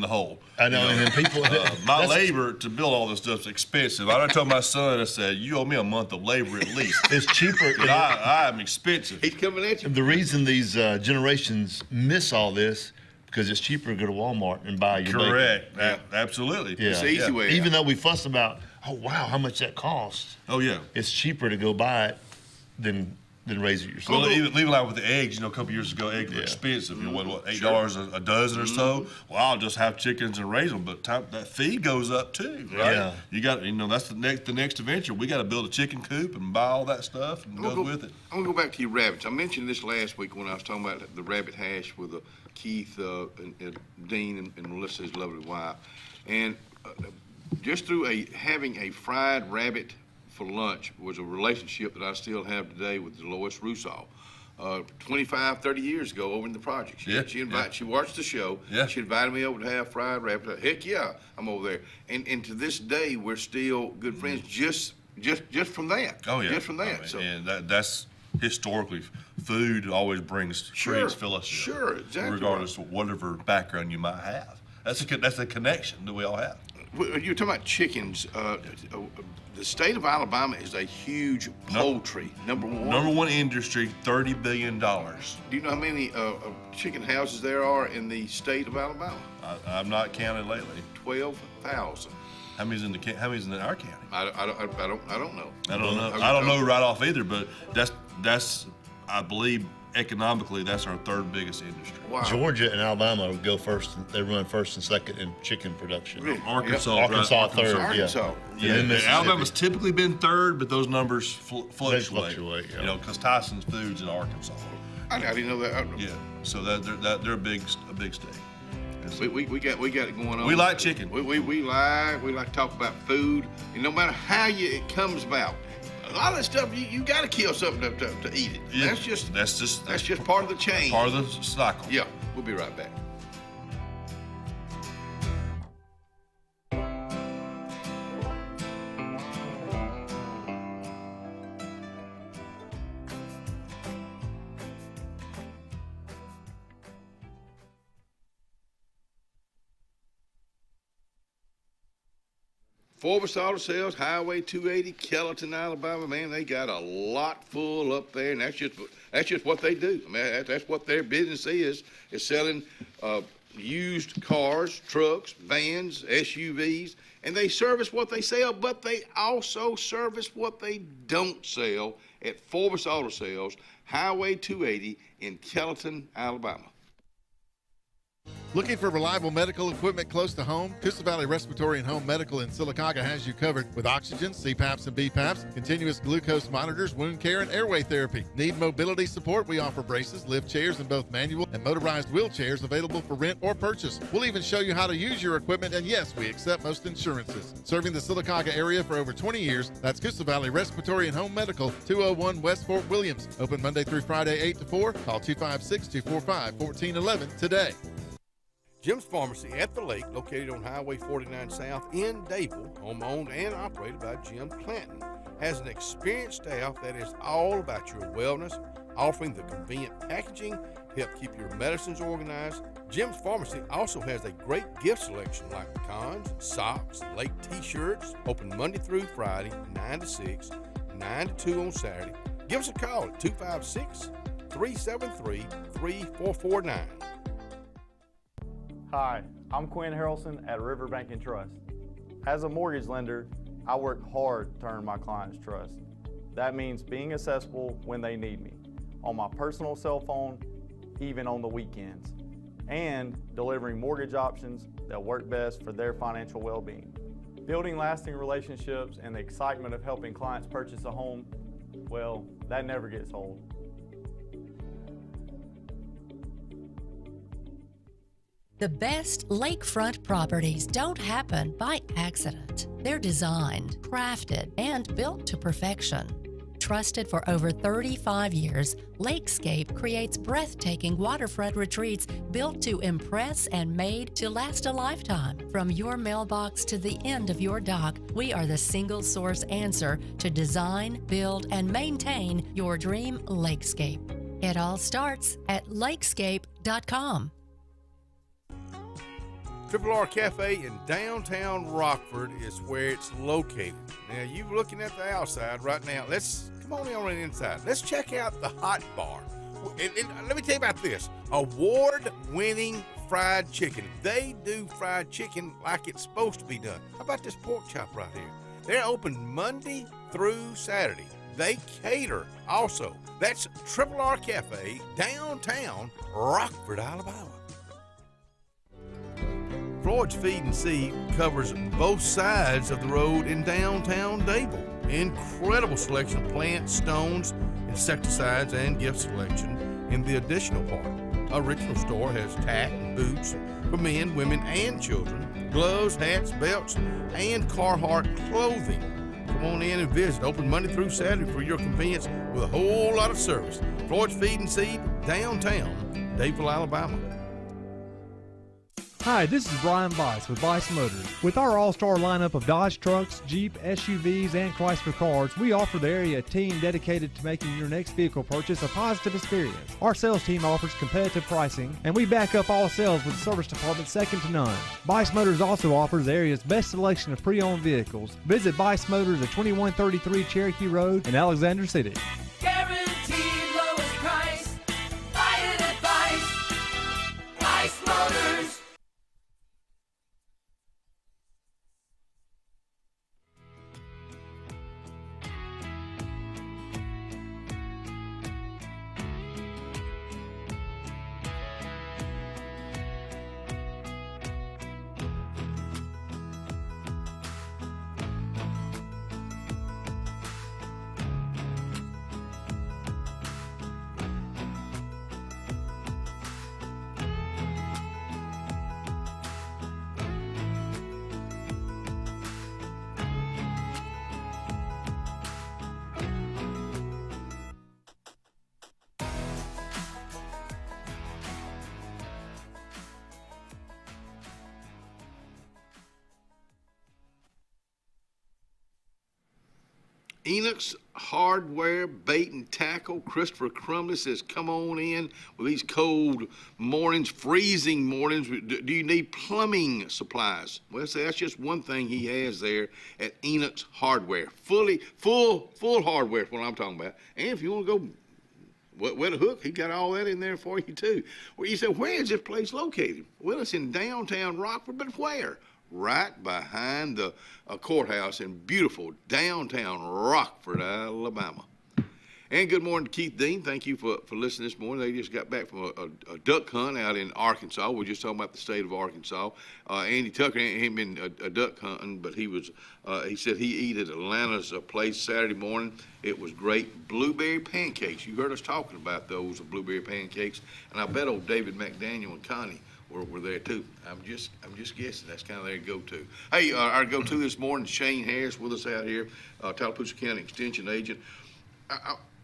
the hole. I know, and then people. My labor to build all this stuff's expensive. I told my son, I said, "You owe me a month of labor at least." It's cheaper. I am expensive. He's coming at you. The reason these generations miss all this because it's cheaper to go to Walmart and buy your Correct. bacon. Absolutely. Yeah. It's the easy way. Even though we fuss about, oh wow, how much that costs. Oh yeah. It's cheaper to go buy it than raise it yourself. Well, even like with the eggs, a couple years ago, eggs were expensive. What, $8 a dozen or so? Well, I'll just have chickens and raise them. But that feed goes up too, right? Yeah. You got, that's the next adventure. We got to build a chicken coop and buy all that stuff and go with it. I'm gonna go back to your rabbits. I mentioned this last week when I was talking about the rabbit hash with Keith and Dean and Melissa's lovely wife, and just through having a fried rabbit for lunch was a relationship that I still have today with Dolores Russo. 25, 30 years ago over in the project. She watched the show. Yeah. She invited me over to have fried rabbit. Heck yeah, I'm over there. And to this day, we're still good friends just from that. Oh, yeah. Just from that. And that's historically, food always creates fellowship. Sure, exactly. Regardless of whatever background you might have. That's a connection that we all have. You're talking about chickens. The state of Alabama is a huge poultry, number one. Number one industry, $30 billion. Do you know how many chicken houses there are in the state of Alabama? I've not counted lately. 12,000. How many's in our county? I don't know. I don't know right off either, but that's I believe economically that's our third biggest industry. Wow. Georgia and Alabama go first. They run first and second in chicken production. Really? Arkansas third. Arkansas. Yeah. And Alabama's typically been third, but those numbers fluctuate. fluctuate, yeah. Because Tyson's Foods in Arkansas. I didn't know that. Yeah. So they're a big state. We got it going on. We like chicken. We like to talk about food, and no matter how it comes about, a lot of that stuff you got to kill something to eat it. Yeah. That's just part of the chain. Part of the cycle. Yeah, we'll be right back. Forbes Auto Sales, Highway 280, Kellerton, Alabama. Man, they got a lot full up there, and that's just what they do. I mean, that's what their business is selling used cars, trucks, vans, SUVs, and they service what they sell, but they also service what they don't sell at Forbes Auto Sales, Highway 280 in Kellerton, Alabama. Looking for reliable medical equipment close to home? Coosa Valley Respiratory and Home Medical in Sylacauga has you covered with oxygen, CPAPs and BPAPs, continuous glucose monitors, wound care, and airway therapy. Need mobility support? We offer braces, lift chairs, and both manual and motorized wheelchairs available for rent or purchase. We'll even show you how to use your equipment, and yes, we accept most insurances. Serving the Sylacauga area for over 20 years, that's Coosa Valley Respiratory and Home Medical, 201 West Fort Williams. Open Monday through Friday, 8 to 4. Call 256-245-1411 today. Jim's Pharmacy at the Lake, located on Highway 49 South in Dayville, home-owned and operated by Jim Clanton, has an experienced staff that is all about your wellness, offering the convenient packaging to help keep your medicines organized. Jim's Pharmacy also has a great gift selection like pecans, socks, lake t-shirts, open Monday through Friday, 9 to 6, 9 to 2 on Saturday. Give us a call at 256-373-3449. Hi, I'm Quinn Harrelson at Riverbank and Trust. As a mortgage lender, I work hard to earn my clients' trust. That means being accessible when they need me, on my personal cell phone, even on the weekends, and delivering mortgage options that work best for their financial well-being. Building lasting relationships and the excitement of helping clients purchase a home, well, that never gets old. The best lakefront properties don't happen by accident. They're designed, crafted, and built to perfection. Trusted for over 35 years, Lakescape creates breathtaking waterfront retreats built to impress and made to last a lifetime. From your mailbox to the end of your dock, we are the single source answer to design, build, and maintain your dream lakescape. It all starts at lakescape.com. Triple R Cafe in downtown Rockford is where it's located. Now, you looking at the outside right now. Come on in on the inside. Let's check out the hot bar. And let me tell you about this. Award-winning fried chicken. They do fried chicken like it's supposed to be done. How about this pork chop right here? They're open Monday through Saturday. They cater also. That's Triple R Cafe, downtown Rockford, Alabama. Floyd's Feed and Seed covers both sides of the road in downtown Dable. Incredible selection of plants, stones, insecticides, and gift selection in the additional part. Original store has tack and boots for men, women, and children, gloves, hats, belts, and Carhartt clothing. Come on in and visit. Open Monday through Saturday for your convenience with a whole lot of service. Floyd's Feed and Seed, downtown Dable, Alabama. Hi, this is Brian Bice with Bice Motors. With our all-star lineup of Dodge trucks, Jeep, SUVs, and Chrysler cars, we offer the area a team dedicated to making your next vehicle purchase a positive experience. Our sales team offers competitive pricing, and we back up all sales with a service department second to none. Bice Motors also offers the area's best selection of pre-owned vehicles. Visit Bice Motors at 2133 Cherokee Road in Alexander City. Guaranteed lowest price. Buy it at Bice Motors. Enoch's Hardware Bait and Tackle. Christopher Crumley says, come on in with these cold mornings, freezing mornings. Do you need plumbing supplies? Well, so that's just one thing he has there at Enoch's Hardware. Full hardware is what I'm talking about. And if you want to go wet a hook, he got all that in there for you too. Well, you said, where is this place located? Well, it's in downtown Rockford, but where? Right behind the courthouse in beautiful downtown Rockford, Alabama. And good morning to Keith Dean. Thank you for listening this morning. They just got back from a duck hunt out in Arkansas. We're just talking about the state of Arkansas. Andy Tucker ain't been a duck hunting, but he said he eat at Atlanta's place Saturday morning. It was great. Blueberry pancakes. You heard us talking about those blueberry pancakes. And I bet old David McDaniel and Connie were there too. I'm just guessing that's kind of their go-to. Hey, our go-to this morning, Shane Harris with us out here, Tallapoosa County Extension Agent.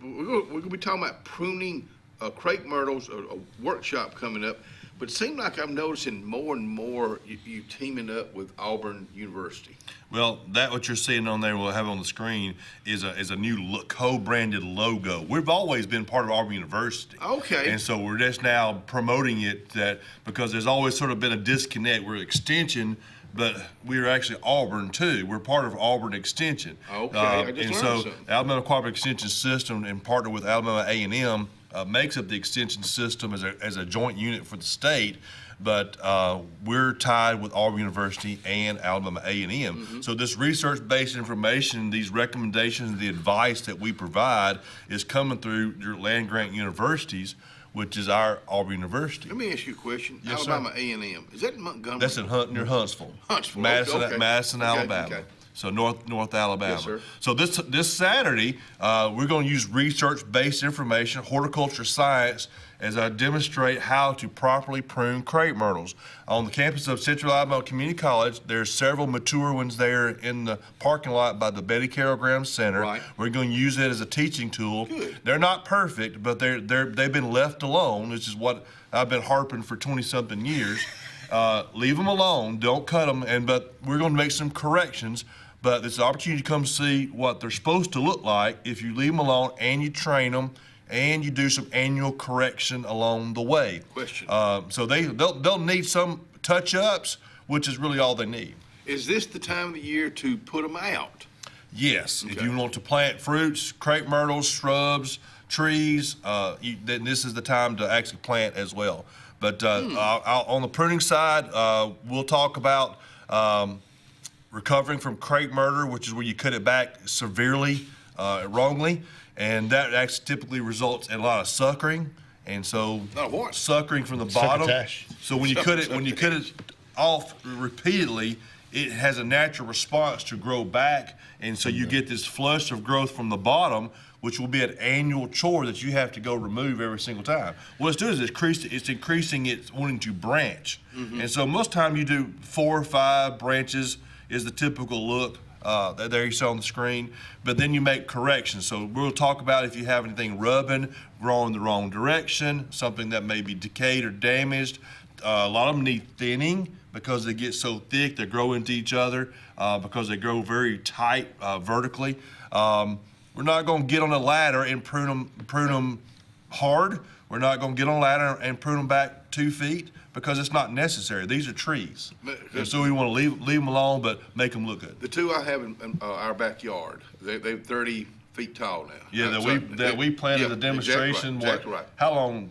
We're going to be talking about pruning crepe myrtles, a workshop coming up. But it seems like I'm noticing more and more you teaming up with Auburn University. Well, that what you're seeing on there, we'll have on the screen, is a new co-branded logo. We've always been part of Auburn University. Okay. And so we're just now promoting it because there's always sort of been a disconnect. We're Extension, but we're actually Auburn too. We're part of Auburn Extension. Okay, I just and learned so something. the Alabama Cooperative Extension System, in partner with Alabama A&M, makes up the extension system as a joint unit for the state, but we're tied with Auburn University and Alabama A&M. Mm-hmm. So this research-based information, these recommendations, the advice that we provide is coming through your land-grant universities, which is our Auburn University. Let me ask you a question. Yes, Alabama A&M, is that in Montgomery? That's in near Huntsville. Huntsville, Madison, okay. Alabama. Okay. So North Alabama. Yes, sir. So this Saturday, we're going to use research-based information, horticulture science, as I demonstrate how to properly prune crepe myrtles. On the campus of Central Alabama Community College, there's several mature ones there in the parking lot by the Betty Carroll Graham Center. Right. We're going to use it as a teaching tool. Good. They're not perfect, but they've been left alone, which is what I've been harping for 20-something years. Leave them alone, don't cut them, but we're going to make some corrections. But it's an opportunity to come see what they're supposed to look like if you leave them alone and you train them and you do some annual correction along the way. Question. So they'll need some touch-ups, which is really all they need. Is this the time of the year to put them out? Yes. Okay. If you want to plant fruits, crepe myrtles, shrubs, trees, then this is the time to actually plant as well. But on the pruning side, we'll talk about recovering from crepe murder, which is where you cut it back severely, wrongly, and that actually typically results in a lot of suckering, and so suckering from the bottom. Succotash. So when you cut it off repeatedly, it has a natural response to grow back, and so you get this flush of growth from the bottom, which will be an annual chore that you have to go remove every single time. What it's doing is it's increasing its wanting to branch. And so most time you do 4 or 5 branches is the typical look. There you saw on the screen, but then you make corrections. So we'll talk about if you have anything rubbing, growing the wrong direction, something that may be decayed or damaged. A lot of them need thinning because they get so thick, they grow into each other because they grow very tight vertically. We're not going to get on a ladder and prune them hard. We're not going to get on a ladder and prune them back 2 feet because it's not necessary. These are trees. And so we want to leave them alone, but make them look good. The 2 I have in our backyard, they're 30 feet tall now. Yeah, we planted a demonstration. Exactly right. How long?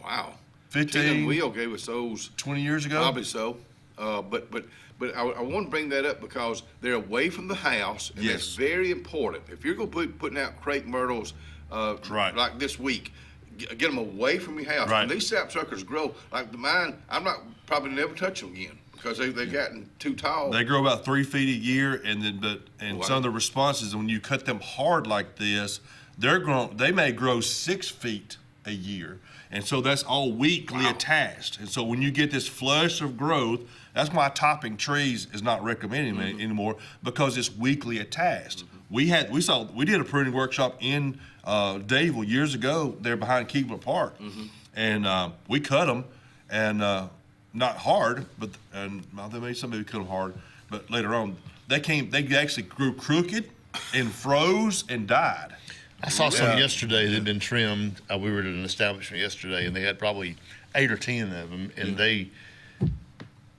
Wow. 15? Wheel gave us those 20 years ago? Probably so. But I want to bring that up because they're away from the house, and that's very important. If you're going to be putting out crepe myrtles like this week, get them away from your house. When these sapsuckers grow, like mine, I'm not probably never touch them again because they've gotten too tall. They grow about 3 feet a year, and some of the responses when you cut them hard like this, they may grow 6 feet a year. And so that's all weakly attached. And so when you get this flush of growth, that's why topping trees is not recommended anymore because it's weakly attached. We did a pruning workshop in Dadeville years ago there behind Keebler Park, and we cut them, and not hard, but maybe somebody cut them hard, but later on they actually grew crooked and froze and died. I saw some yesterday that had been trimmed. We were at an establishment yesterday, and they had probably 8 or 10 of them, and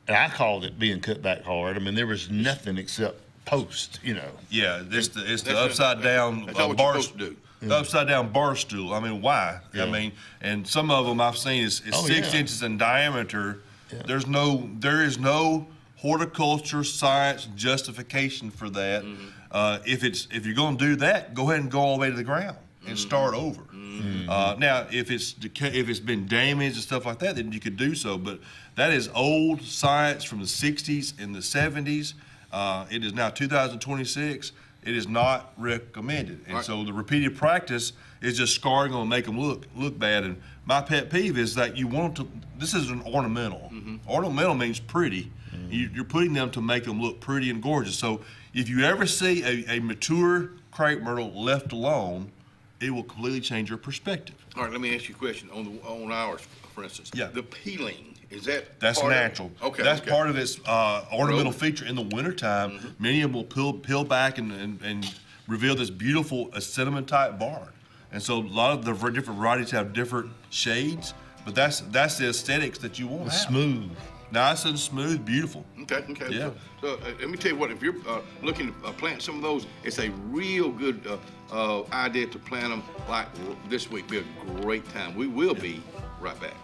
I called it being cut back hard. I mean, there was nothing except post, Yeah, it's the upside down bar stool. The upside down bar stool. I mean, why? Yeah. I mean, and some of them I've seen is 6 inches in diameter. Yeah. There is no horticulture science justification for that. If you're going to do that, go ahead and go all the way to the ground and start over. Now, if it's been damaged and stuff like that, then you could do so. But that is old science from the 60s and the 70s. It is now 2026. It is not recommended. And so the repeated practice is just scarring them and make them look bad. And my pet peeve is that you want to, this is an ornamental. Ornamental means pretty. You're putting them to make them look pretty and gorgeous. So if you ever see a mature crepe myrtle left alone, it will completely change your perspective. All right, let me ask you a question on ours, for instance. Yeah. The peeling, that's natural. Okay. That's part of its ornamental feature in the wintertime. Many of them will peel back and reveal this beautiful cinnamon type bark. And so a lot of the different varieties have different shades, but that's the aesthetics that you want. Smooth. Nice and smooth, beautiful. Okay. Yeah. So let me tell you what, if you're looking to plant some of those, it's a real good idea to plant them like this week. Be a great time. We will be right back.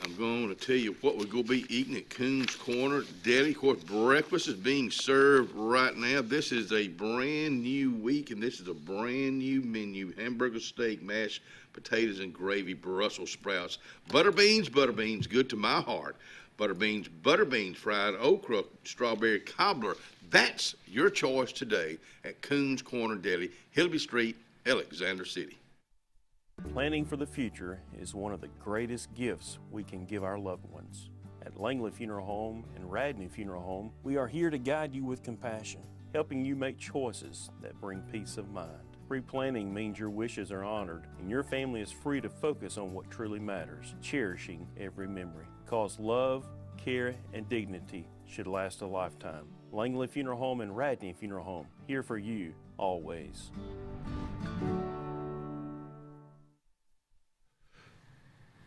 I'm going to tell you what we're going to be eating at Coons Corner Deli. Of course, breakfast is being served right now. This is a brand new week, and this is a brand new menu. Hamburger steak, mashed potatoes and gravy, Brussels sprouts, butter beans, good to my heart. Butter beans, fried okra, strawberry cobbler. That's your choice today at Coons Corner Deli, Hillby Street, Alexander City. Planning for the future is one of the greatest gifts we can give our loved ones. At Langley Funeral Home and Radney Funeral Home, we are here to guide you with compassion, helping you make choices that bring peace of mind. Pre-planning means your wishes are honored and your family is free to focus on what truly matters, cherishing every memory. Because love, care, and dignity should last a lifetime. Langley Funeral Home and Radney Funeral Home, here for you always.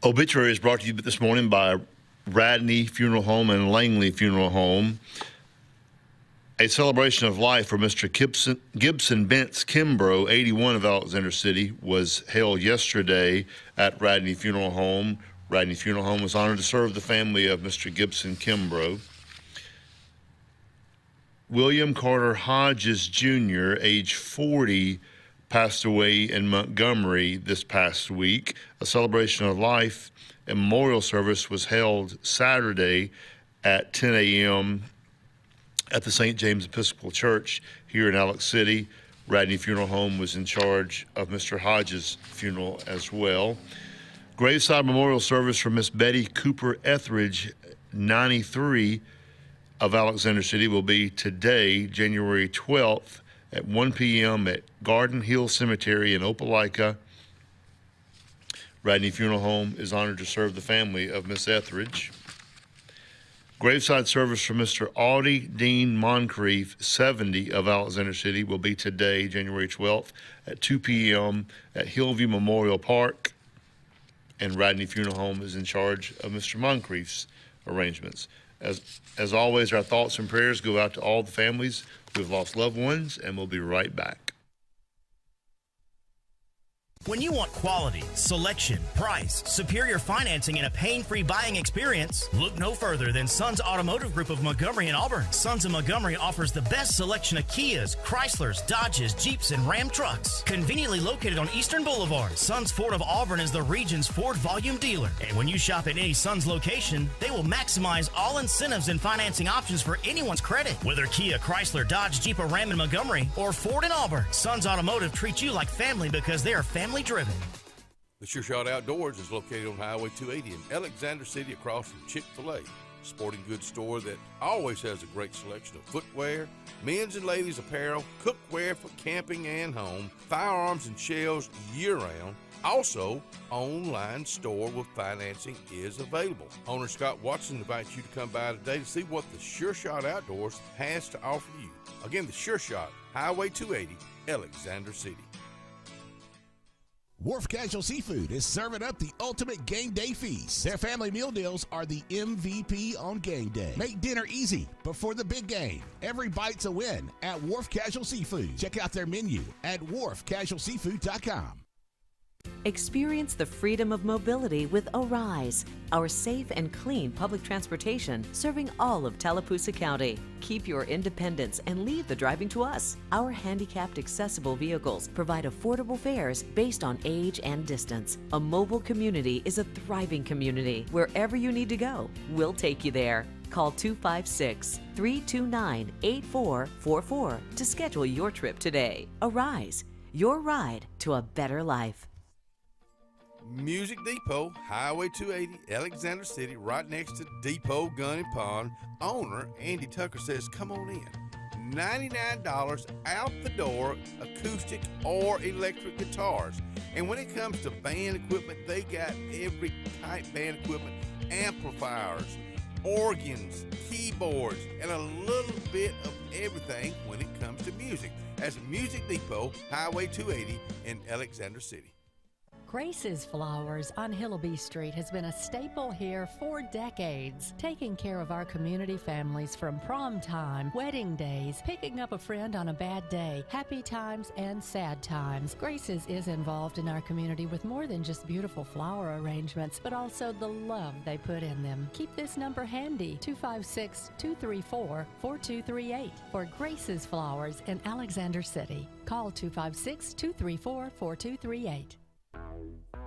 Obituary is brought to you this morning by Radney Funeral Home and Langley Funeral Home. A celebration of life for Mr. Gibson Bentz Kimbrough, 81 of Alexander City, was held yesterday at Radney Funeral Home. Radney Funeral Home was honored to serve the family of Mr. Gibson Kimbrough. William Carter Hodges Jr., age 40, passed away in Montgomery this past week. A celebration of life and memorial service was held Saturday at 10 a.m. at the St. James Episcopal Church here in Alex City. Radney Funeral Home was in charge of Mr. Hodges' funeral as well. Graveside memorial service for Miss Betty Cooper Etheridge, 93, of Alexander City will be today, January 12th, at 1 p.m. at Garden Hill Cemetery in Opelika. Radney Funeral Home is honored to serve the family of Miss Etheridge. Graveside service for Mr. Audie Dean Moncrief, 70, of Alexander City will be today, January 12th, at 2 p.m. at Hillview Memorial Park. And Radney Funeral Home is in charge of Mr. Moncrief's arrangements. As always, our thoughts and prayers go out to all the families who have lost loved ones, and we'll be right back. When you want quality, selection, price, superior financing, and a pain-free buying experience, look no further than Sons Automotive Group of Montgomery and Auburn. Sons of Montgomery offers the best selection of Kias, Chryslers, Dodges, Jeeps, and Ram trucks. Conveniently located on Eastern Boulevard, Sons Ford of Auburn is the region's Ford volume dealer. And when you shop at any Sons location, they will maximize all incentives and financing options for anyone's credit. Whether Kia, Chrysler, Dodge, Jeep, or Ram in Montgomery, or Ford in Auburn, Sons Automotive treats you like family because they are family driven. The Sure Shot Outdoors is located on Highway 280 in Alexander City across from Chick-fil-A. Sporting goods store that always has a great selection of footwear, men's and ladies apparel, cookware for camping and home, firearms and shells year-round. Also, online store with financing is available. Owner Scott Watson invites you to come by today to see what the Sure Shot Outdoors has to offer you. Again, the Sure Shot, Highway 280, Alexander City. Wharf Casual Seafood is serving up the ultimate game day feast. Their family meal deals are the MVP on game day. Make dinner easy before the big game. Every bite's a win at Wharf Casual Seafood. Check out their menu at wharfcasualseafood.com. Experience the freedom of mobility with Arise, our safe and clean public transportation serving all of Tallapoosa County. Keep your independence and leave the driving to us. Our handicapped accessible vehicles provide affordable fares based on age and distance. A mobile community is a thriving community. Wherever you need to go, we'll take you there. Call 256-329-8444 to schedule your trip today. Arise, your ride to a better life. Music Depot, Highway 280, Alexander City, right next to Depot Gun and Pond. Owner Andy Tucker says, come on in. $99 out the door, acoustic or electric guitars. And when it comes to band equipment, they got every type band equipment, amplifiers, organs, keyboards, and a little bit of everything when it comes to music. That's Music Depot, Highway 280 in Alexander City. Grace's Flowers on Hillaby Street has been a staple here for decades, taking care of our community families from prom time, wedding days, picking up a friend on a bad day, happy times and sad times. Grace's is involved in our community with more than just beautiful flower arrangements, but also the love they put in them. Keep this number handy, 256-234-4238 for Grace's Flowers in Alexander City. Call 256-234-4238.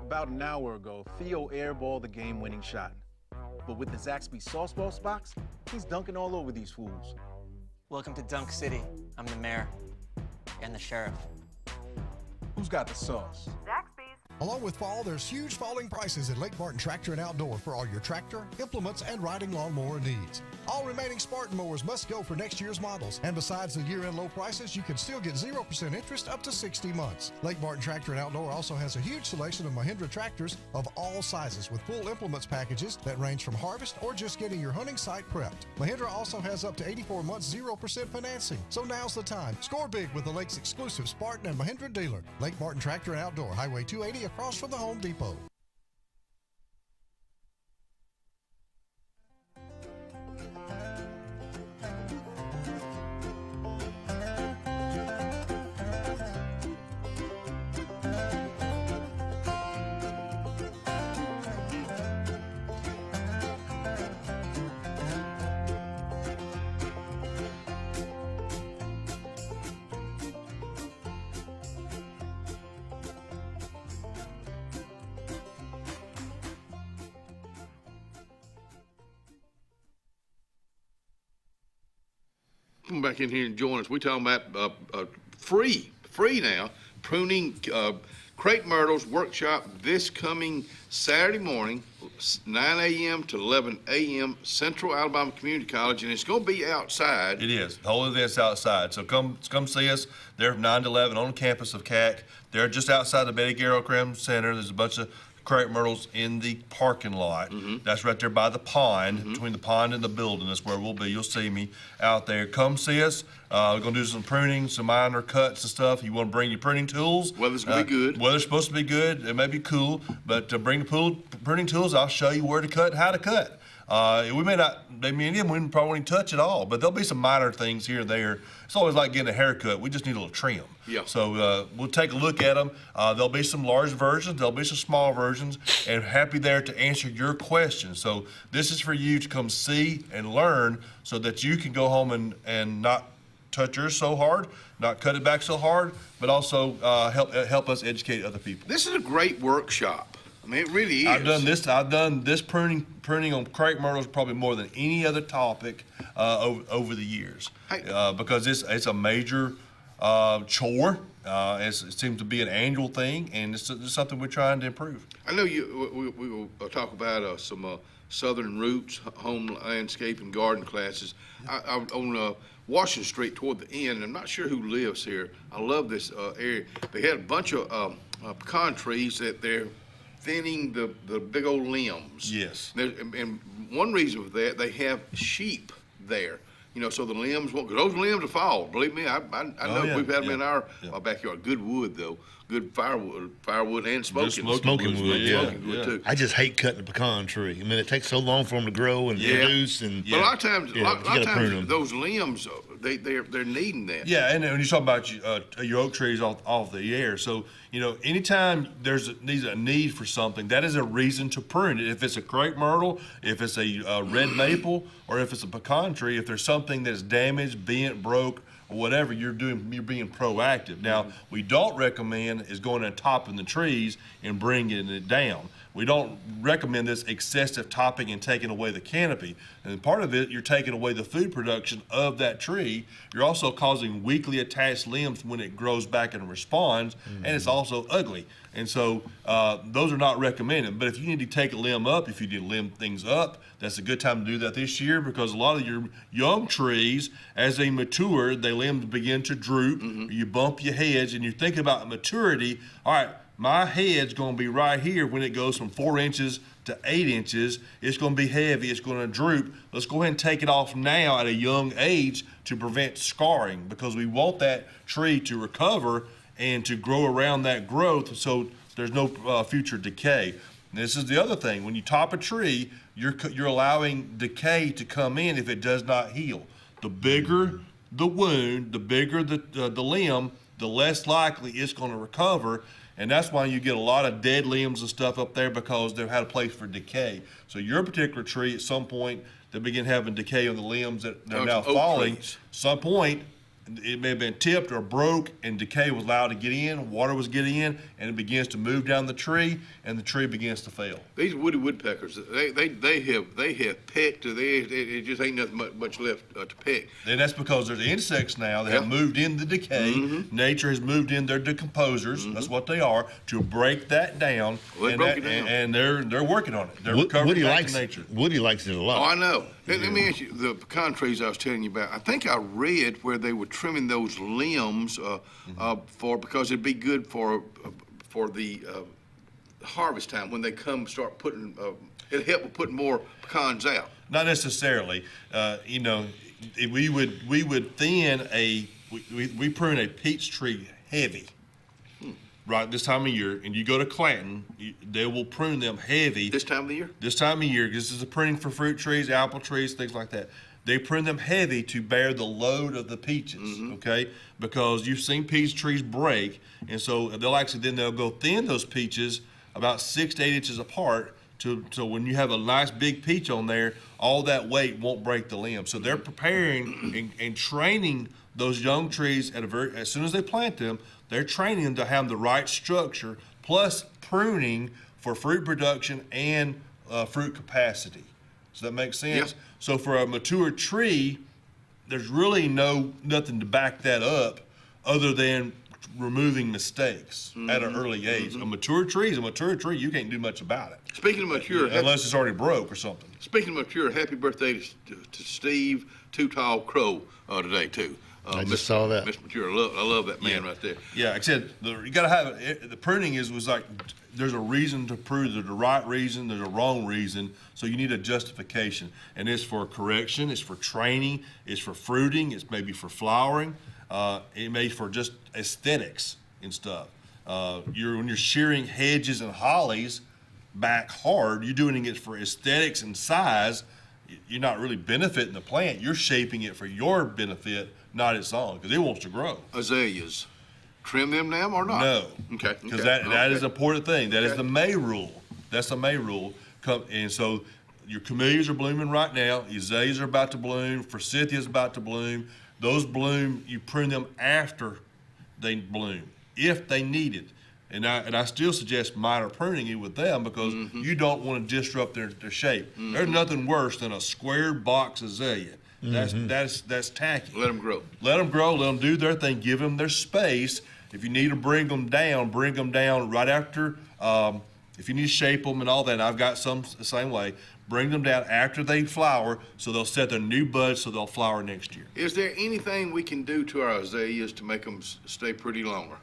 About an hour ago, Theo airballed the game-winning shot. But with the Zaxby Sauce Boss box, he's dunking all over these fools. Welcome to Dunk City. I'm the mayor and the sheriff. Who's got the sauce? Along with fall, there's huge falling prices at Lake Martin Tractor and Outdoor for all your tractor, implements, and riding lawnmower needs. All remaining Spartan mowers must go for next year's models. And besides the year-end low prices, you can still get 0% interest up to 60 months. Lake Martin Tractor and Outdoor also has a huge selection of Mahindra tractors of all sizes with full implements packages that range from harvest or just getting your hunting site prepped. Mahindra also has up to 84 months 0% financing. So now's the time. Score big with the Lake's exclusive Spartan and Mahindra dealer. Lake Martin Tractor and Outdoor, Highway 280 across from the Home Depot. come back in here and join us. We're talking about free now, pruning crepe myrtles workshop this coming Saturday morning, 9 a.m. to 11 a.m. Central Alabama Community College, and it's going to be outside. It is. The whole event's outside. So come see us. They're from 9 to 11 on the campus of CAC. They're just outside the Betty Garrow Cram Center. There's a bunch of crepe myrtles in the parking lot. That's right there by the pond, between the pond and the building. That's where we'll be. You'll see me out there. Come see us. We're going to do some pruning, some minor cuts and stuff. You want to bring your pruning tools. Weather's going to be good. Weather's supposed to be good. It may be cool, but bring the pruning tools. I'll show you where to cut and how to cut. We may not, many of them we probably won't touch at all, but there'll be some minor things here and there. It's always like getting a haircut. We just need a little trim. Yeah. So we'll take a look at them. There'll be some large versions. There'll be some small versions, and happy there to answer your questions. So this is for you to come see and learn so that you can go home and not touch yours so hard, not cut it back so hard, but also help us educate other people. This is a great workshop. I mean, it really is. I've done this pruning on crepe myrtles probably more than any other topic over the years, because it's a major chore. It seems to be an annual thing, and it's something we're trying to improve. I know we will talk about some Southern Roots home landscape and garden classes on Washington Street toward the end. I'm not sure who lives here. I love this area. They had a bunch of pecan trees that they're thinning the big old limbs. Yes. And one reason for that, they have sheep there. You know, so the limbs won't, because those limbs will fall. Believe me, I know we've had them in our backyard. Good wood, though. Good firewood and smoking wood. Too. I just hate cutting a pecan tree. I mean, it takes so long for them to grow and produce. And but a lot of times, those limbs, they're needing that. Yeah, and when you talk about your oak trees off the air, so you know, anytime there's a need for something, that is a reason to prune it. If it's a crepe myrtle, if it's a red maple, or if it's a pecan tree, if there's something that's damaged, bent, broke, or whatever, you're being proactive. Now, we don't recommend is going on top of the trees and bringing it down. We don't recommend this excessive topping and taking away the canopy. And part of it, you're taking away the food production of that tree. You're also causing weakly attached limbs when it grows back and responds, and it's also ugly. And so those are not recommended. But if you need to take a limb up, if you need to limb things up, that's a good time to do that this year, because a lot of your young trees, as they mature, their limbs begin to droop. You bump your heads, and you think about maturity. All right, my head's going to be right here when it goes from 4 inches to 8 inches. It's going to be heavy. It's going to droop. Let's go ahead and take it off now at a young age to prevent scarring, because we want that tree to recover and to grow around that growth so there's no future decay. And this is the other thing. When you top a tree, you're allowing decay to come in if it does not heal. The bigger the wound, the bigger the limb, the less likely it's going to recover. And that's why you get a lot of dead limbs and stuff up there, because they've had a place for decay. So your particular tree, at some point, they begin having decay on the limbs that they're now falling. Some point, it may have been tipped or broke, and decay was allowed to get in, water was getting in, and it begins to move down the tree, and the tree begins to fail. These woody woodpeckers, they have pecked. It just ain't nothing much left to peck. And that's because there's insects now that have moved in the decay. Nature has moved in their decomposers. That's what they are, to break that down. Well, they broke it down. And they're working on it. They're recovering back to nature. Woody likes it a lot. Oh, I know. Let me ask you, the pecan trees I was telling you about, I think I read where they were trimming those limbs because it'd be good for the harvest time when they start putting, it'll help with putting more pecans out. Not necessarily. You know, we would thin we prune a peach tree heavy. Right, this time of year, and you go to Clanton, they will prune them heavy. This time of the year? This time of year, because this is a pruning for fruit trees, apple trees, things like that. They prune them heavy to bear the load of the peaches, okay? Because you've seen peach trees break, and so they'll go thin those peaches about 6 to 8 inches apart, so when you have a nice big peach on there, all that weight won't break the limb. So they're preparing and training those young trees as soon as they plant them. They're training them to have the right structure, plus pruning for fruit production and fruit capacity. Does that make sense? Yep. So for a mature tree, there's really nothing to back that up other than removing mistakes at an early age. A mature tree is a mature tree. You can't do much about it. Speaking of mature, unless it's already broke or something. Speaking of mature, happy birthday to Steve Too Tall Crow today too. I just saw that. Mr. Mature, I love that man right there. Yeah, like I said, you got to have it. The pruning was like there's a reason to prune. There's a right reason. There's a wrong reason. So you need a justification, and it's for correction. It's for training. It's for fruiting. It's maybe for flowering. It may for just aesthetics and stuff. When you're shearing hedges and hollies back hard, you're doing it for aesthetics and size. You're not really benefiting the plant. You're shaping it for your benefit, not its own, because it wants to grow. Azaleas, trim them now or not? No. Okay. Because that is an important thing. That is the May rule. That's the May rule. And so your camellias are blooming right now. Azaleas are about to bloom. Forsythia's about to bloom. Those bloom, you prune them after they bloom, if they need it. And I still suggest minor pruning with them because you don't want to disrupt their shape. There's nothing worse than a squared box azalea. That's tacky. Let them grow. Let them grow. Let them do their thing. Give them their space. If you need to bring them down right after. If you need to shape them and all that, and I've got some the same way. Bring them down after they flower, so they'll set their new buds, so they'll flower next year. Is there anything we can do to our azaleas to make them stay pretty longer?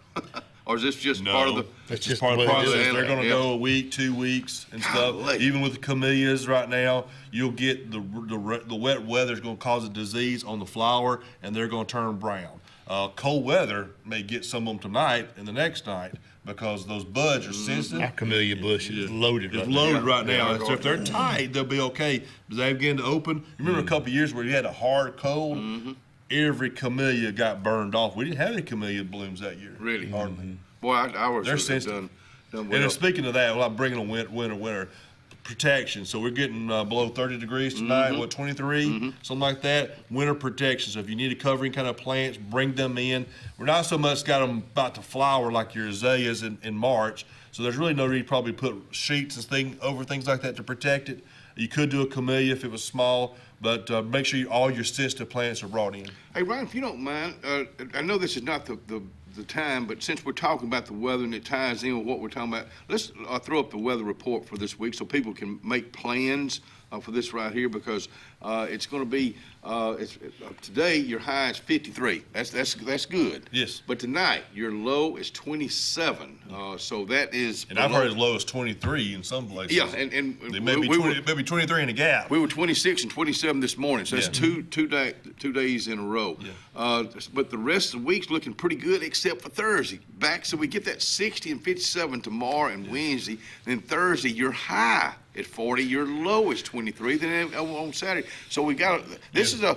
Or is this just part of the? It's just part of the process. They're going to go a week, 2 weeks, and stuff. Even with the camellias right now, you'll get the wet weather is going to cause a disease on the flower, and they're going to turn brown. Cold weather may get some of them tonight and the next night because those buds are sensitive. Our camellia bush is loaded. It's loaded right now. So if they're tight, they'll be okay. But they begin to open. You remember a couple of years where you had a hard cold? Every camellia got burned off. We didn't have any camellia blooms that year. Really? Hardly. Boy, ours They're have sensitive. done well. And speaking of that, well, I'm bringing on winter protection. So we're getting below 30 degrees tonight, 23, something like that. Winter protection. So if you need a covering kind of plants, bring them in. We're not so much got them about to flower like your azaleas in March. So there's really no need to probably put sheets and over things like that to protect it. You could do a camellia if it was small, but make sure all your sensitive plants are brought in. Hey, Ryan, if you don't mind, I know this is not the time, but since we're talking about the weather and it ties in with what we're talking about, let's throw up the weather report for this week so people can make plans for this right here because it's going to be today your high is 53. That's good. Yes. But tonight your low is 27. So that is. And I've heard as low as 23 in some places. Yeah, and it may be 23 in a gap. We were 26 and 27 this morning, so that's two days in a row. Yeah. But the rest of the week's looking pretty good except for Thursday. So we get that 60 and 57 tomorrow and Wednesday. Then Thursday, your high at 40, your low is 23. Then on Saturday, so we got this is a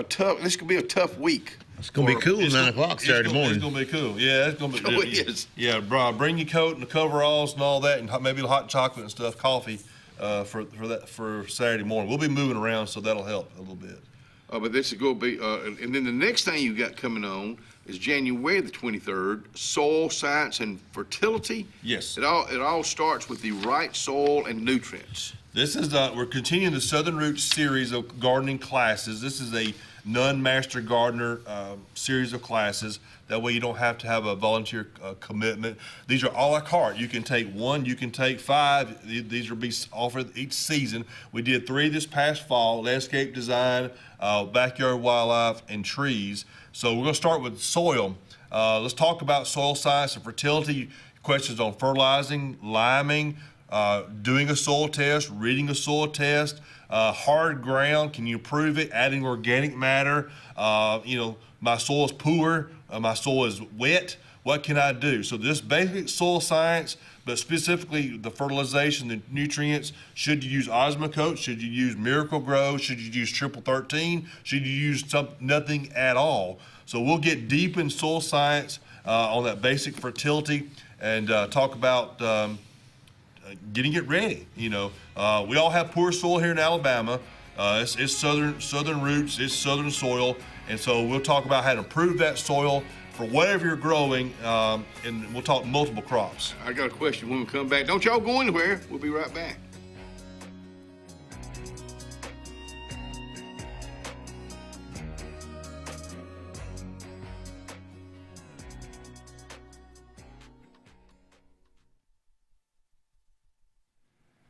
tough. This could be a tough week. It's gonna be cool 9 o'clock Saturday morning. It's gonna be cool. Yeah, it's gonna be. It is. Yeah, bro, bring your coat and the coveralls and all that, and maybe the hot chocolate and stuff, coffee, for Saturday morning. We'll be moving around, so that'll help a little bit. But this is going to be, and then the next thing you got coming on is January the 23rd, soil science and fertility. Yes. It all starts with the right soil and nutrients. This is we're continuing the Southern Roots series of gardening classes. This is a non-master gardener series of classes. That way you don't have to have a volunteer commitment. These are a la carte. You can take 1, you can take 5. These will be offered each season. We did 3 this past fall: landscape design, backyard wildlife, and trees. So we're going to start with soil. Let's talk about soil science and fertility. Questions on fertilizing, liming, doing a soil test, reading a soil test, hard ground, can you improve it, adding organic matter, my soil is poor, my soil is wet, what can I do? So this basic soil science, but specifically the fertilization, the nutrients, should you use Osmocote, should you use Miracle Grow, should you use Triple 13, should you use nothing at all? So we'll get deep in soil science on that basic fertility and talk about getting it ready. We all have poor soil here in Alabama. It's southern roots, it's southern soil, and so we'll talk about how to improve that soil for whatever you're growing, and we'll talk multiple crops. I got a question when we come back. Don't y'all go anywhere. We'll be right back.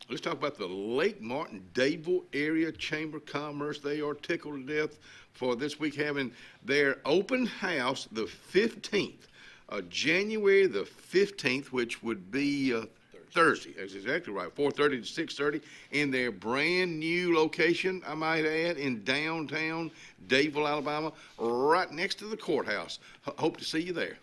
Let's talk about the Lake Martin Dadeville Area Chamber of Commerce. They are tickled to death for this week having their open house the 15th, January the 15th, which would be Thursday. That's exactly right, 4:30 to 6:30 in their brand new location, I might add, in downtown Dadeville, Alabama, right next to the courthouse. Hope to see you there.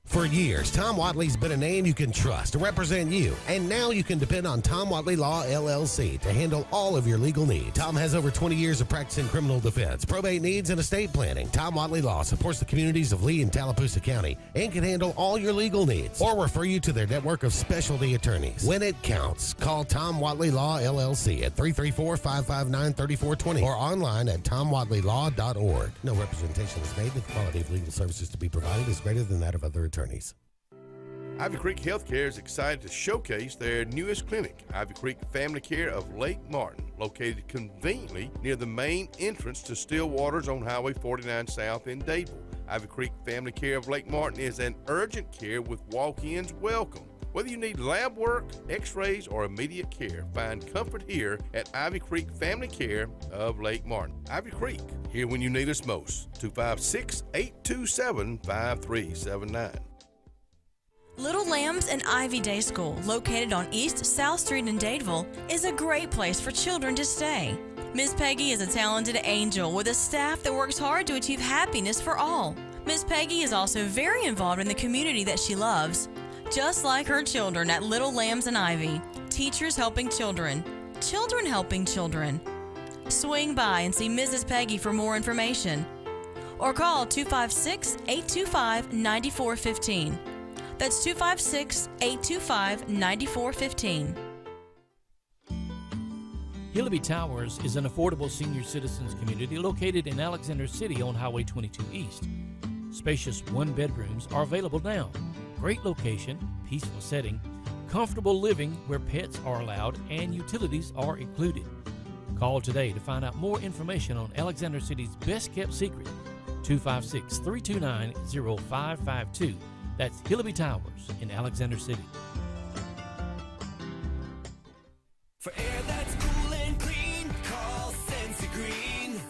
For years, Tom Watley's been a name you can trust to represent you, and now you can depend on Tom Watley Law, LLC to handle all of your legal needs. Tom has over 20 years of practice in criminal defense, probate needs, and estate planning. Tom Watley Law supports the communities of Lee and Tallapoosa County and can handle all your legal needs or refer you to their network of specialty attorneys. When it counts, call Tom Watley Law, LLC at 334-559-3420 or online at tomwatleylaw.org. No representation is made that the quality of legal services to be provided is greater than that of other attorneys. Ivy Creek Healthcare is excited to showcase their newest clinic, Ivy Creek Family Care of Lake Martin, located conveniently near the main entrance to Stillwater's on Highway 49 South in Dadeville. Ivy Creek Family Care of Lake Martin is an urgent care with walk-ins welcome. Whether you need lab work, x-rays, or immediate care, find comfort here at Ivy Creek Family Care of Lake Martin. Ivy Creek, here when you need us most. 256-827-5379. Little Lambs and Ivy Day School, located on East South Street in Dadeville, is a great place for children to stay. Miss Peggy is a talented angel with a staff that works hard to achieve happiness for all. Miss Peggy is also very involved in the community that she loves. Just like her children at Little Lambs and Ivy, teachers helping children, children helping children. Swing by and see Mrs. Peggy for more information, or call 256-825-9415. That's 256-825-9415. Hillaby Towers is an affordable senior citizens community located in Alexander City on Highway 22 East. Spacious one-bedrooms are available now. Great location, peaceful setting, comfortable living where pets are allowed and utilities are included. Call today to find out more information on Alexander City's best-kept secret, 256-329-0552. That's Hillaby Towers in Alexander City. For air that's cool and clean, call Sensi Green.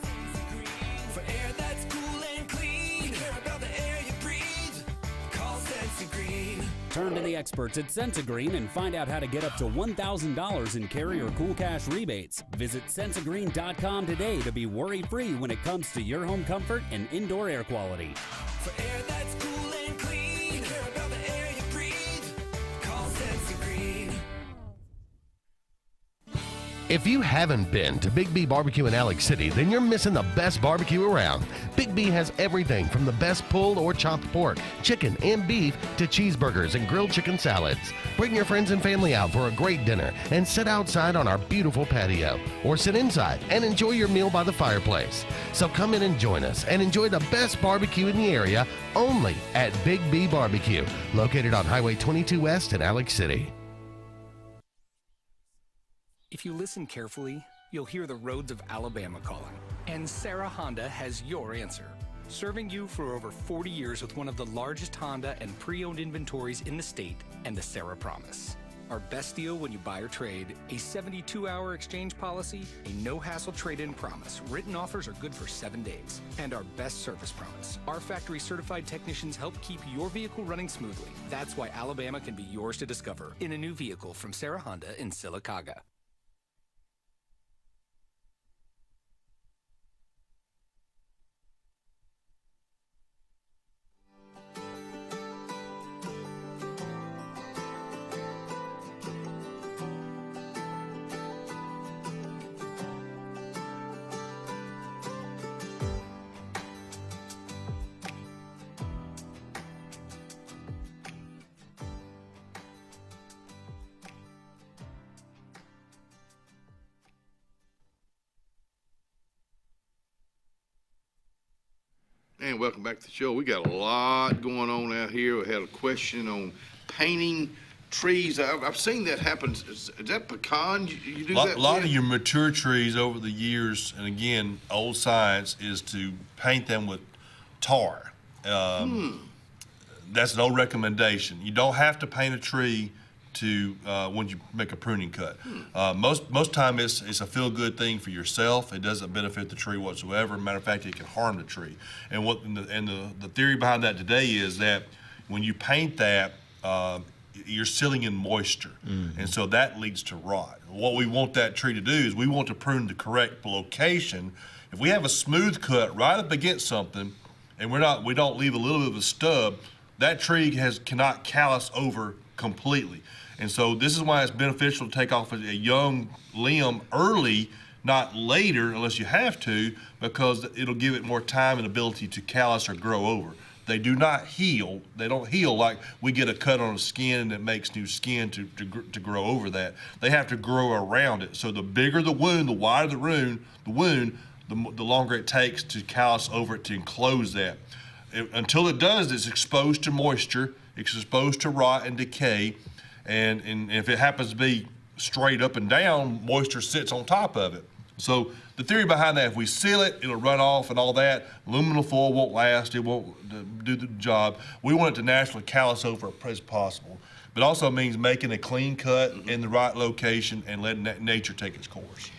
For air that's cool and clean, care about the air you breathe, call Sensi Green. Turn to the experts at Sensigreen and find out how to get up to $1,000 in carrier cool cash rebates. Visit sensigreen.com today to be worry-free when it comes to your home comfort and indoor air quality. For air that's cool and clean, care about the air you breathe, call Sensi Green. If you haven't been to Big B Barbecue in Alex City, then you're missing the best barbecue around. Big B has everything from the best pulled or chopped pork, chicken, and beef to cheeseburgers and grilled chicken salads. Bring your friends and family out for a great dinner and sit outside on our beautiful patio, or sit inside and enjoy your meal by the fireplace. So come in and join us and enjoy the best barbecue in the area only at Big B Barbecue, located on Highway 22 West in Alex City. If you listen carefully, you'll hear the roads of Alabama calling. And Sarah Honda has your answer. Serving you for over 40 years with one of the largest Honda and pre-owned inventories in the state, and the Sarah Promise. Our best deal when you buy or trade, a 72-hour exchange policy, a no-hassle trade-in promise. Written offers are good for 7 days. And our best service promise. Our factory-certified technicians help keep your vehicle running smoothly. That's why Alabama can be yours to discover in a new vehicle from Sarah Honda in Sylacauga. And welcome back to the show. We got a lot going on out here. We had a question on painting trees. I've seen that happen. Is that pecan? You do that? A lot of your mature trees over the years, and again, old science is to paint them with tar. That's an old recommendation. You don't have to paint a tree to when you make a pruning cut. Most time it's a feel good thing for yourself. It doesn't benefit the tree whatsoever. Matter of fact, it can harm the tree. And the theory behind that today is that when you paint that, you're sealing in moisture, and so that leads to rot. What we want that tree to do is we want to prune the correct location. If we have a smooth cut right up against something, and we don't leave a little bit of a stub, that tree cannot callus over completely. And so this is why it's beneficial to take off a young limb early, not later unless you have to, because it'll give it more time and ability to callus or grow over. They do not heal. They don't heal like we get a cut on the skin that makes new skin to grow over that. They have to grow around it. So the bigger the wound, the wider the wound, the longer it takes to callus over it to enclose that. Until it does, it's exposed to moisture, it's exposed to rot and decay, and if it happens to be straight up and down, moisture sits on top of it. So the theory behind that, if we seal it, it'll run off and all that. Aluminum foil won't last, it won't do the job. We want it to naturally callus over as possible. But also means making a clean cut in the right location and letting nature take its course.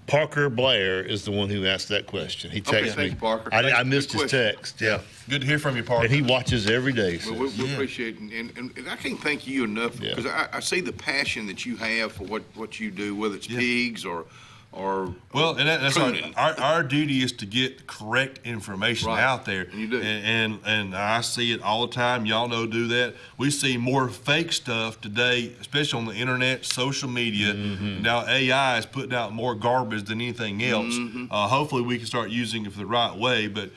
Parker Blair is the one who asked that question. He texted me. Thanks, Parker. I missed his text. Yeah. Good to hear from you, Parker. And he watches every day. So. Well, we appreciate it, and I can't thank you enough because I see the passion that you have for what you do, whether it's pigs or well, and that's our duty is to get correct information out there. And you do. And I see it all the time. Y'all know do that. We see more fake stuff today, especially on the internet, social media. Now AI is putting out more garbage than anything else. Hopefully we can start using it for the right way, but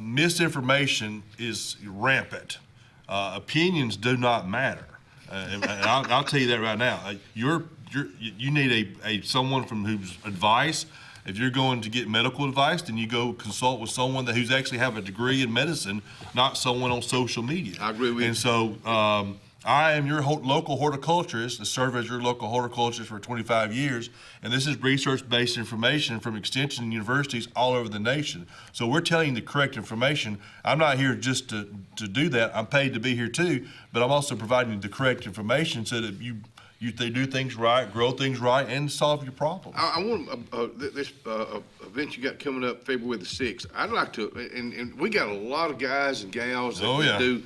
misinformation is rampant. Opinions do not matter. And I'll tell you that right now. You need someone from whose advice. If you're going to get medical advice, then you go consult with someone who's actually have a degree in medicine, not someone on social media. I agree with you. And so I am your local horticulturist. I served as your local horticulturist for 25 years, and this is research-based information from extension universities all over the nation. So we're telling you the correct information. I'm not here just to do that. I'm paid to be here too, but I'm also providing you the correct information so that they do things right, grow things right, and solve your problem. I want this event you got coming up February the 6th. I'd like to, and we got a lot of guys and gals that do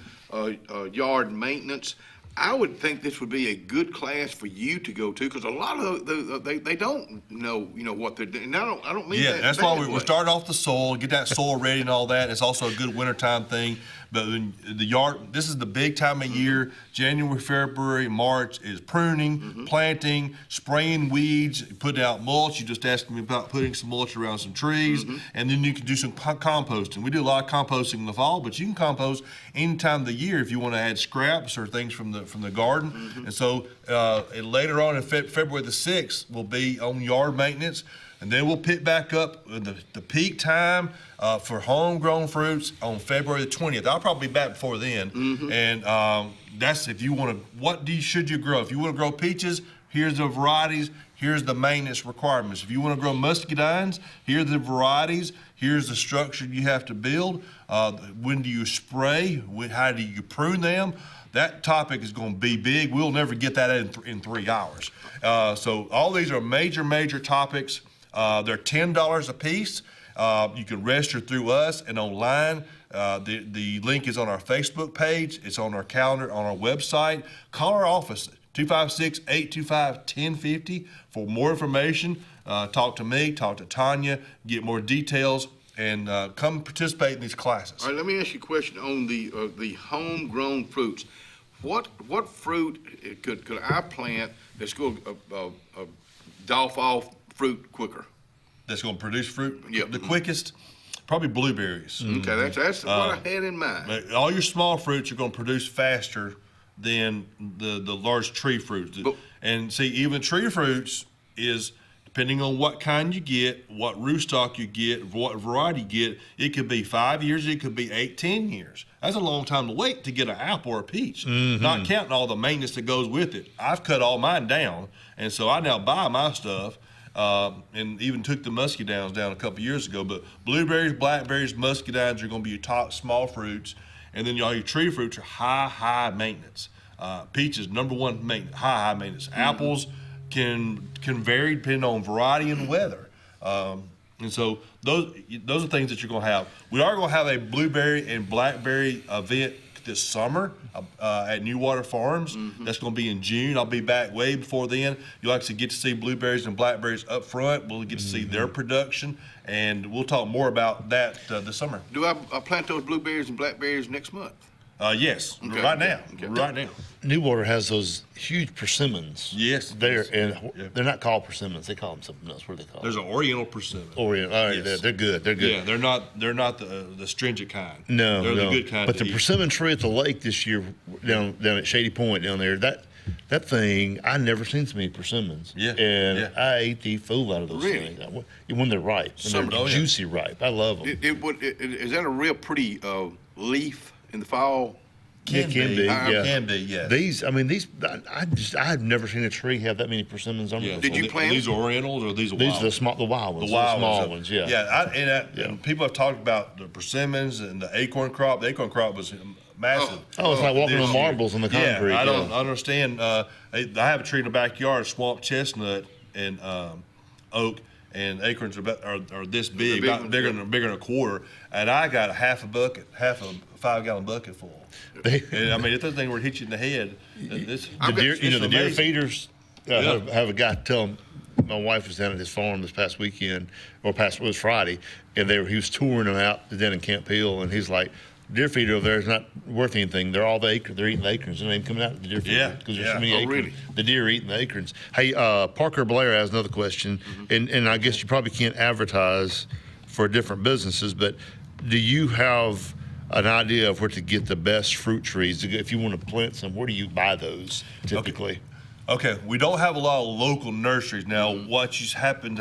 yard maintenance. I would think this would be a good class for you to go to because a lot of they don't know what they're doing. And I don't mean that. Yeah, that's why we start off the soil, get that soil ready and all that. It's also a good wintertime thing. But the yard, this is the big time of year. January, February, March is pruning, planting, spraying weeds, putting out mulch. You just asked me about putting some mulch around some trees, and then you can do some composting. We do a lot of composting in the fall, but you can compost any time of the year if you want to add scraps or things from the garden. And so later on in February the 6th, we'll be on yard maintenance. And then we'll pick back up the peak time for homegrown fruits on February the 20th. I'll probably be back before then. And that's if you want to, should you grow? If you want to grow peaches, here's the varieties, here's the maintenance requirements. If you want to grow muscadines, here are the varieties, here's the structure you have to build. When do you spray? How do you prune them? That topic is going to be big. We'll never get that in 3 hours. So all these are major topics. They're $10 a piece. You can register through us and online. The link is on our Facebook page. It's on our calendar, on our website. Call our office, 256-825-1050 for more information. Talk to me, talk to Tanya, get more details, and come participate in these classes. All right, let me ask you a question on the homegrown fruits. What fruit could I plant that's going to doff off fruit quicker? That's going to produce fruit the quickest? Probably blueberries. Okay, that's what I had in mind. All your small fruits are going to produce faster than the large tree fruits. And see, even tree fruits is, depending on what kind you get, what rootstock you get, what variety you get, it could be 5 years, it could be 8-10 years. That's a long time to wait to get an apple or a peach, not counting all the maintenance that goes with it. I've cut all mine down, and so I now buy my stuff, and even took the muscadines down a couple years ago. But blueberries, blackberries, muscadines are going to be your top small fruits, and then all your tree fruits are high maintenance. Peaches, number one high maintenance. Apples can vary depending on variety and weather. And so those are things that you're going to have. We are going to have a blueberry and blackberry event this summer at New Water Farms. That's going to be in June. I'll be back way before then. You'll actually get to see blueberries and blackberries up front. We'll get to see their production, and we'll talk more about that this summer. Do I plant those blueberries and blackberries next month? Yes, right now. New Water has those huge persimmons. Yes. They're they're not called persimmons. They call them something else. What do they call There's them? an Oriental persimmon. Oriental. All right, Yes. they're good. They're good. Yeah, they're not the stringent kind. No, they're no. the good kind. But to the eat. persimmon tree at the lake this year, down at Shady Point down there, that thing, I never seen so many persimmons. Yeah, And yeah. I ate the fool out of those Really? things when they're ripe. When they're juicy ripe. I love them. Is that a real pretty leaf in the fall? It can be, yeah. Can be, yeah. These, I've never seen a tree have that many persimmons on it. Yeah. before. Did you plant These Orientals or these are These wild? are the wild ones. The wild small ones. ones, yeah. Yeah, and people have talked about the persimmons and the acorn crop. The acorn crop was massive. Oh, it's like walking this on year. marbles in the concrete. Yeah, I don't understand. I have a tree in the backyard, swamp chestnut and oak, and acorns are this big, big about ones, bigger yeah. than a quarter, and I got half a 5-gallon bucket full. And I mean, if that thing were to hit you in the head, The deer, the deer feeders. Have a guy tell him. My wife was down at his farm this past weekend, it was Friday, and he was touring them out down in Camp Hill, and he's like, deer feeder over there is not worth anything. They're all the acorns. They're eating the acorns. They're not even coming out of the deer feeder because there's so many acorns. Really? The deer are eating the acorns. Hey, Parker Blair has another question, and I guess you probably can't advertise for different businesses, but do you have an idea of where to get the best fruit trees? If you want to plant some, where do you buy those typically? Okay, we don't have a lot of local nurseries now. What just happens.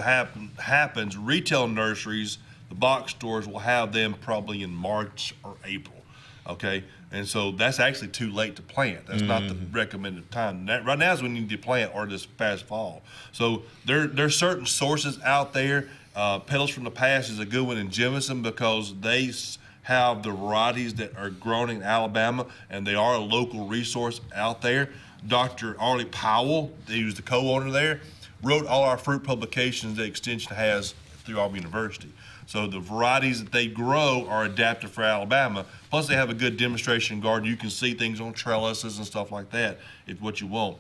Retail nurseries, the box stores will have them probably in March or April. Okay, and so that's actually too late to plant. That's not the recommended time. Right now is when you need to plant, or this past fall. So there's certain sources out there. Petals from the Past is a good one in Jemison because they have the varieties that are grown in Alabama, and they are a local resource out there. Dr. Arlie Powell, who's the co-owner there, wrote all our fruit publications that Extension has through Auburn University. So the varieties that they grow are adapted for Alabama. Plus, they have a good demonstration garden. You can see things on trellises and stuff like that if what you want.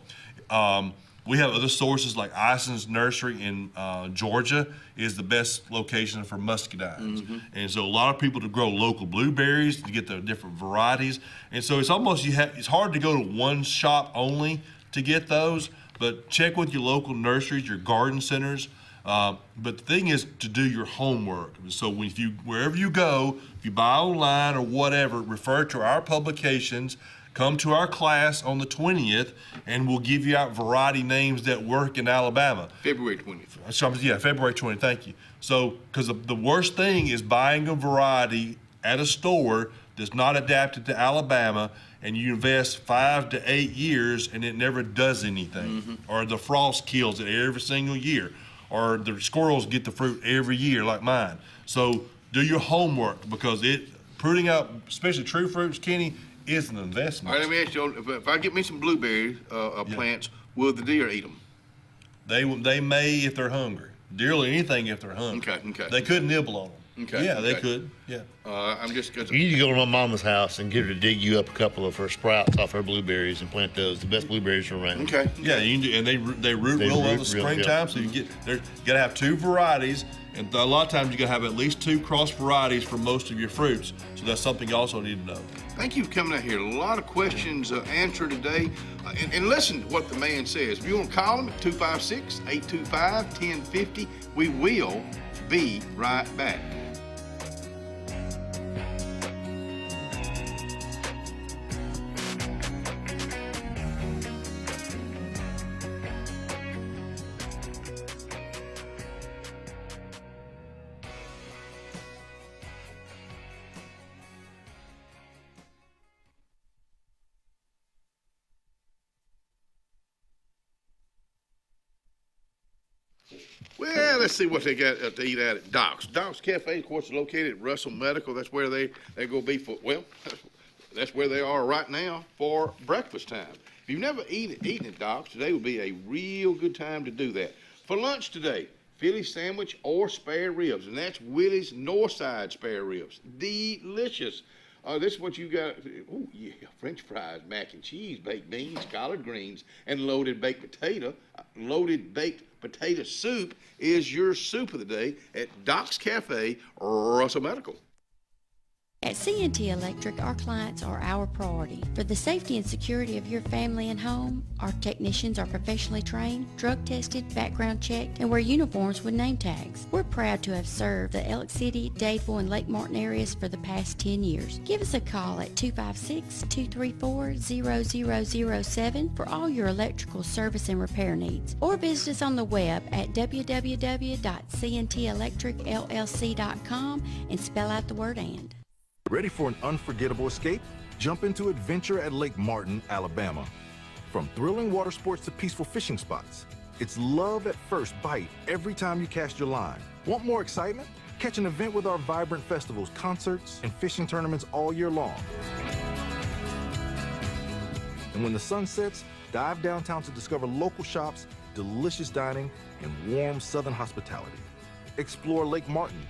We have other sources like Ison's Nursery in Georgia is the best location for muscadines. And so a lot of people to grow local blueberries to get the different varieties. And so it's almost, it's hard to go to one shop only to get those, but check with your local nurseries, your garden centers. But the thing is to do your homework. So wherever you go, if you buy online or whatever, refer to our publications. Come to our class on the 20th, and we'll give you out variety names that work in Alabama. February 20th. So, yeah, February 20th, thank you. So, because the worst thing is buying a variety at a store that's not adapted to Alabama, and you invest 5 to 8 years, and it never does anything. Or the frost kills it every single year. Or the squirrels get the fruit every year, like mine. So, do your homework, because pruning out, especially true fruits, Kenny, is an investment. All right, let me ask you, if I get me some blueberry plants, will the deer eat them? They may if they're hungry. Deer will eat anything if they're hungry. Okay. They could nibble on them. Okay. Yeah, they could. Yeah. I'm just. You need to go to my mama's house and get her to dig you up a couple of her sprouts off her blueberries and plant those. The best blueberries around. Okay. Yeah, you can do, and they root real well in the springtime. So you gotta have 2 varieties, and a lot of times you gotta have at least 2 cross varieties for most of your fruits. So that's something you also need to know. Thank you for coming out here. A lot of questions answered today. And listen to what the man says. If you want to call him at 256-825-1050, we will be right back. Well, let's see what they got to eat at Doc's. Doc's Cafe, of course, is located at Russell Medical. That's where they're going to be for, well, That's where they are right now for breakfast time. If you've never eaten at Doc's, today would be a real good time to do that. For lunch today, Philly sandwich or spare ribs, and that's Willie's Northside spare ribs. Delicious. This is what you got. Oh, yeah, French fries, mac and cheese, baked beans, collard greens, and loaded baked potato. Loaded baked potato soup is your soup of the day at Doc's Cafe, Russell Medical. At CNT Electric, our clients are our priority. For the safety and security of your family and home, our technicians are professionally trained, drug tested, background checked, and wear uniforms with name tags. We're proud to have served the Elk City, Dadeville, and Lake Martin areas for the past 10 years. Give us a call at 256-234-0007 for all your electrical service and repair needs, or visit us on the web at www.cntelectricllc.com and spell out the word "and." Ready for an unforgettable escape? Jump into adventure at Lake Martin, Alabama. From thrilling water sports to peaceful fishing spots, it's love at first bite every time you cast your line. Want more excitement? Catch an event with our vibrant festivals, concerts, and fishing tournaments all year long. And when the sun sets, dive downtown to discover local shops, delicious dining, and warm southern hospitality. Explore Lake Martin,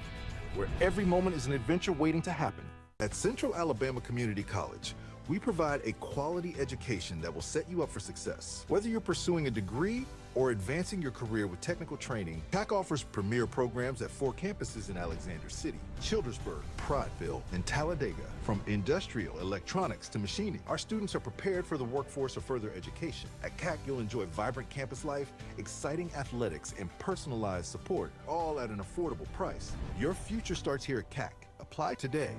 where every moment is an adventure waiting to happen. At Central Alabama Community College, we provide a quality education that will set you up for success. Whether you're pursuing a degree or advancing your career with technical training, CAC offers premier programs at 4 campuses in Alexander City, Childersburg, Prattville, and Talladega. From industrial, electronics to machining, our students are prepared for the workforce or further education. At CAC, you'll enjoy vibrant campus life, exciting athletics, and personalized support, all at an affordable price. Your future starts here at CAC. Apply today.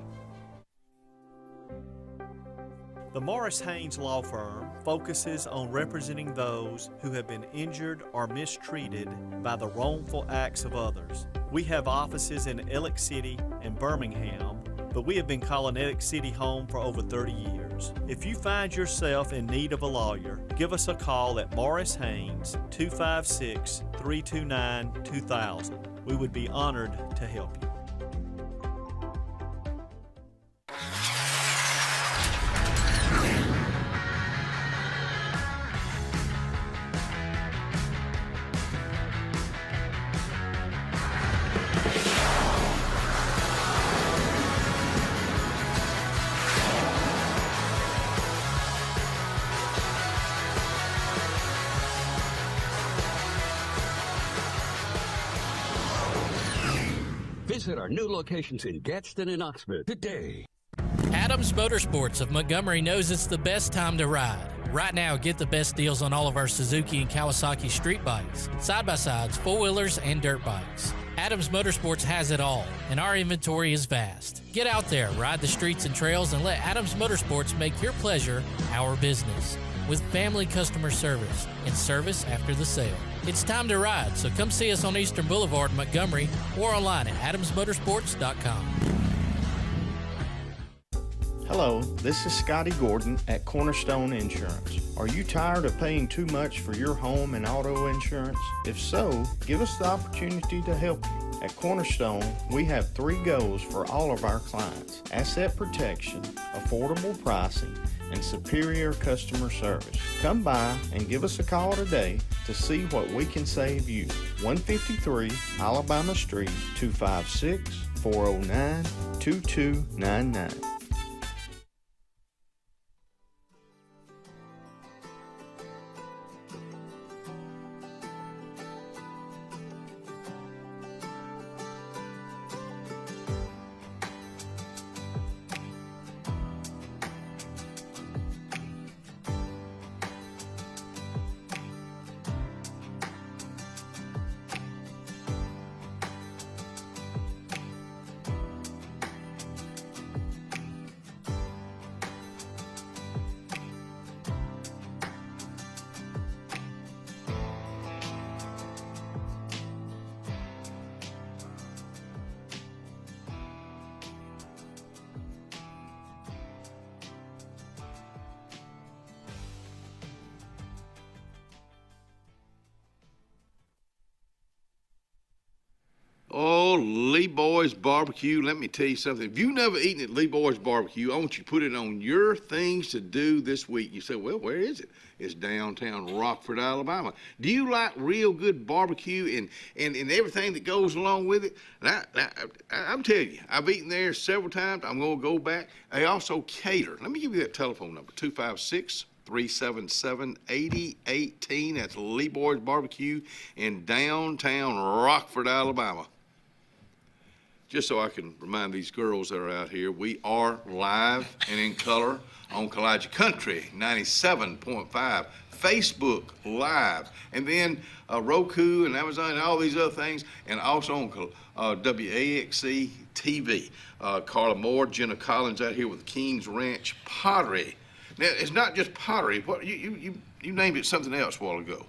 The Morris Haynes Law Firm focuses on representing those who have been injured or mistreated by the wrongful acts of others. We have offices in Ellick City and Birmingham, but we have been calling Ellick City home for over 30 years. If you find yourself in need of a lawyer, give us a call at Morris Haynes, 256-329-2000. We would be honored to help you. Visit our new locations in Gadsden and Oxford today. Adams Motorsports of Montgomery knows it's the best time to ride. Right now, get the best deals on all of our Suzuki and Kawasaki street bikes, side-by-sides, four-wheelers, and dirt bikes. Adams Motorsports has it all, and our inventory is vast. Get out there, ride the streets and trails, and let Adams Motorsports make your pleasure our business. With family customer service and service after the sale. It's time to ride, so come see us on Eastern Boulevard in Montgomery or online at adamsmotorsports.com. Hello, this is Scotty Gordon at Cornerstone Insurance. Are you tired of paying too much for your home and auto insurance? If so, give us the opportunity to help you. At Cornerstone, we have 3 goals for all of our clients: asset protection, affordable pricing, and superior customer service. Come by and give us a call today to see what we can save you. 153 Alabama Street, 256-409-2299. called Lee Boy's Barbecue. Let me tell you something. If you've never eaten at Lee Boy's Barbecue, I want you to put it on your things to do this week. You say, well, where is it? It's downtown Rockford, Alabama. Do you like real good barbecue and everything that goes along with it? I'm telling you, I've eaten there several times. I'm going to go back. They also cater. Let me give you that telephone number, 256-377-8018. That's Lee Boy's Barbecue in downtown Rockford, Alabama. Just so I can remind these girls that are out here, we are live and in color on Kalijah Country 97.5, Facebook Live, and then Roku and Amazon and all these other things, and also on WAXC-TV. Carla Moore, Jenna Collins out here with Kings Ranch Pottery. Now, it's not just pottery. What you named it something else a while ago.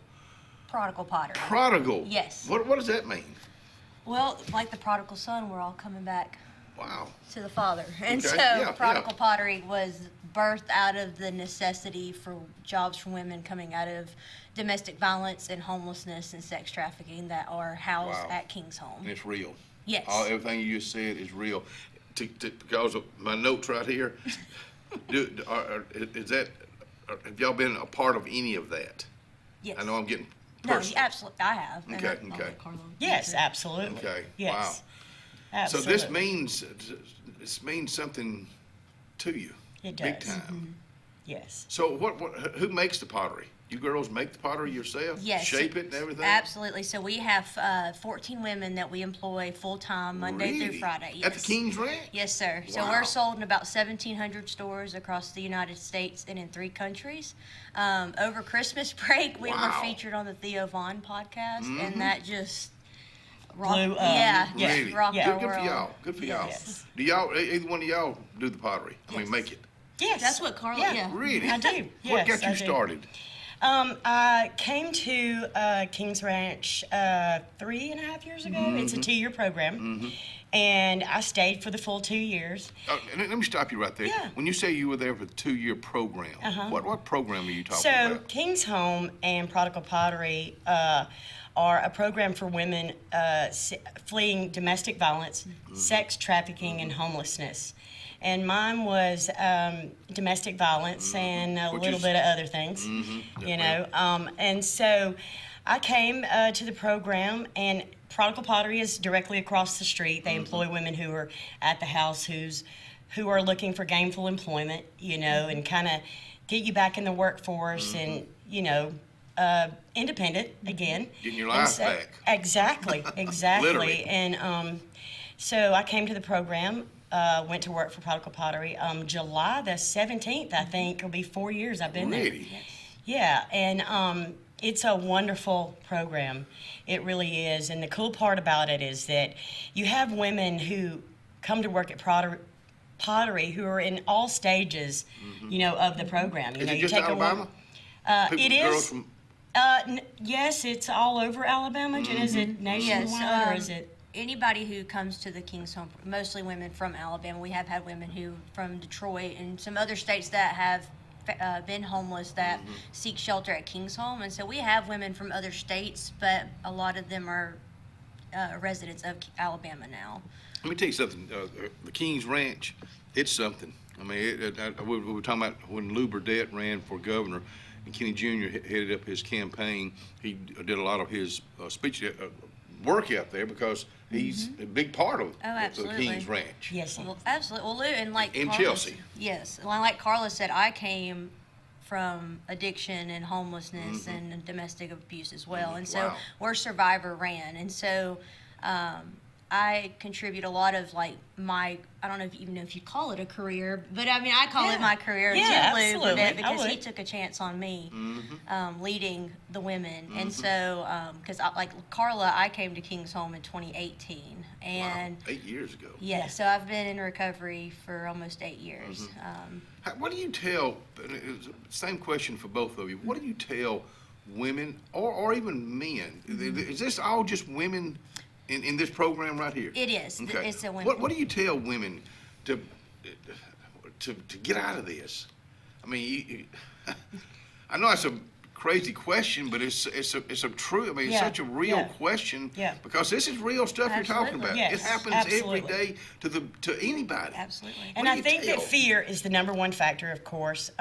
Prodigal pottery. Prodigal? Yes. What does that mean? Well, like the prodigal son, we're all coming back to the Father. And Okay, so yeah, prodigal pottery was birthed out of the necessity for jobs for women coming out of domestic violence and homelessness and sex trafficking that are housed at King's Home. And it's real. Yes. Everything you just said is real. Because of my notes right here, have y'all been a part of any of that? Yes. I know I'm getting No, personal. absolutely, I have. And Okay, I'll okay. let Carla Yes, answer. absolutely. Okay, Yes. wow. Absolutely. So this means something to you. It does. Big time. Yes. So who makes the pottery? You girls make the pottery yourself? Yes. Shape it and everything? Absolutely. So we have 14 women that we employ full-time Monday Really? through Friday. Yes. At the King's Ranch? Yes, sir. So Wow. we're sold in about 1,700 stores across the United States and in 3 countries. Over Christmas break, we were Wow. featured on the Theo Vaughn podcast, Mhm. and that just Blew up. Yeah, Really? just rocked our Good for world. y'all. Good for y'all. Yes. Do y'all, either one of y'all do the pottery? I mean, make it? Yes. That's what Carla, yeah. Really? I do. What Yes, got you I do. started? I came to Kings Ranch 3.5 years ago. It's a 2-year program. And I stayed for the full 2 years. And let me stop you right there. Yeah. When you say you were there for the 2-year program, what program are you talking So, about? King's Home and Prodigal Pottery are a program for women fleeing domestic violence, sex trafficking, and homelessness. And mine was domestic violence and a little bit of other things, you know. And so I came to the program, and Prodigal Pottery is directly across the street. They employ women who are at the house who are looking for gainful employment, you know, and kind of get you back in the workforce and, you know, independent again. Getting your And life so- back. Exactly, exactly. Literally. And so I came to the program, went to work for Prodigal Pottery. July the 17th, I think, will be 4 years I've been there. Really? Yeah, and it's a wonderful program. It really is. And the cool part about it is that you have women who come to work at Pottery who are in all stages, you know, of the program. You Is know, it you just take Alabama? It Girls is. from- Yes, it's all over Alabama. Jen, is it nationwide or is it? Anybody who comes to the King's Home, mostly women from Alabama. We have had women who from Detroit and some other states that have been homeless that seek shelter at King's Home, and so we have women from other states, but a lot of them are residents of Alabama now. Let me tell you something. The King's Ranch, it's something. I mean, we were talking about when Lou Burdett ran for governor, and Kenny Jr. headed up his campaign. He did a lot of his speech work out there because he's a big part of the Absolutely. King's Ranch. Yes, Well, absolutely. Well, Lou, and like In Carla Chelsea. said- yes, well, like Carla said, I came from addiction and homelessness and domestic abuse as well, and so Wow. we're survivor ran, and so I contribute a lot of like my, I don't know even know if you call it a career, but I mean I call it my career Yeah, to Lou absolutely. I because he would. took a chance on me leading the women, and so because like Carla, I came to King's Home in 2018, and 8 years ago. yeah, so I've been in recovery for almost 8 years. What do you tell, same question for both of you, what do you tell women or even men? Is this all just women in this program right here? It is. Okay. It's a women. What do you tell women to get out of this? I mean, I know it's a crazy question, but it's a true. I mean, it's such a real question. Yeah. Because this is real stuff you're talking about. Yes, it happens absolutely. every day to anybody. Absolutely. And I think that fear is the number one factor, of course,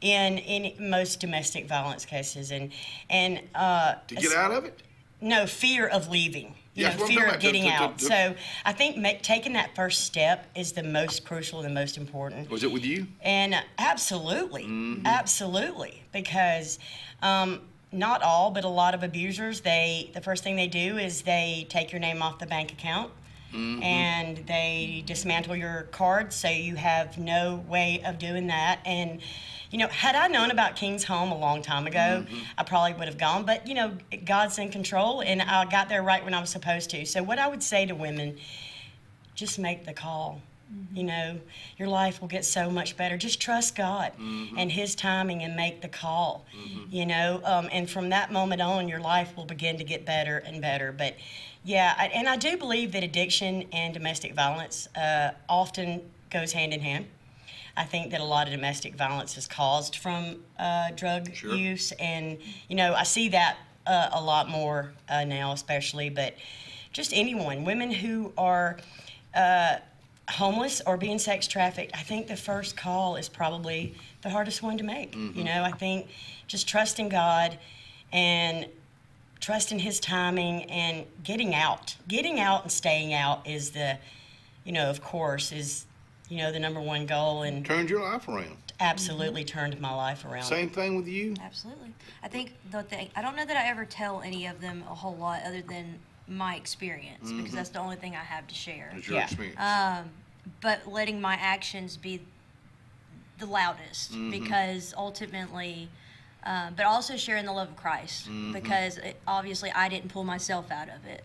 in most domestic violence cases, and to get out of it. No, fear of leaving. Yes, Fear of getting out. So I think taking that first step is the most crucial, the most important. Was it with you? And absolutely, absolutely, because not all, but a lot of abusers, the first thing they do is they take your name off the bank account. And they dismantle your cards, so you have no way of doing that. And had I known about King's Home a long time ago, I probably would have gone. But God's in control, and I got there right when I was supposed to. So what I would say to women, just make the call. Your life will get so much better. Just trust God and His timing, and make the call. And from that moment on, your life will begin to get better and better. But yeah, and I do believe that addiction and domestic violence often goes hand in hand. I think that a lot of domestic violence is caused from drug use, and I see that a lot more now, especially. But just anyone, women who are homeless or being sex trafficked, I think the first call is probably the hardest one to make. I think just trusting God and trusting His timing and getting out and staying out is the, of course, is, the number one goal. And turned your life around. Absolutely turned my life around. Same thing with you? Absolutely. I think I don't know that I ever tell any of them a whole lot other than my experience, because that's the only thing I have to share. It's your experience. But letting my actions be the loudest, because ultimately, but also sharing the love of Christ, because obviously I didn't pull myself out of it,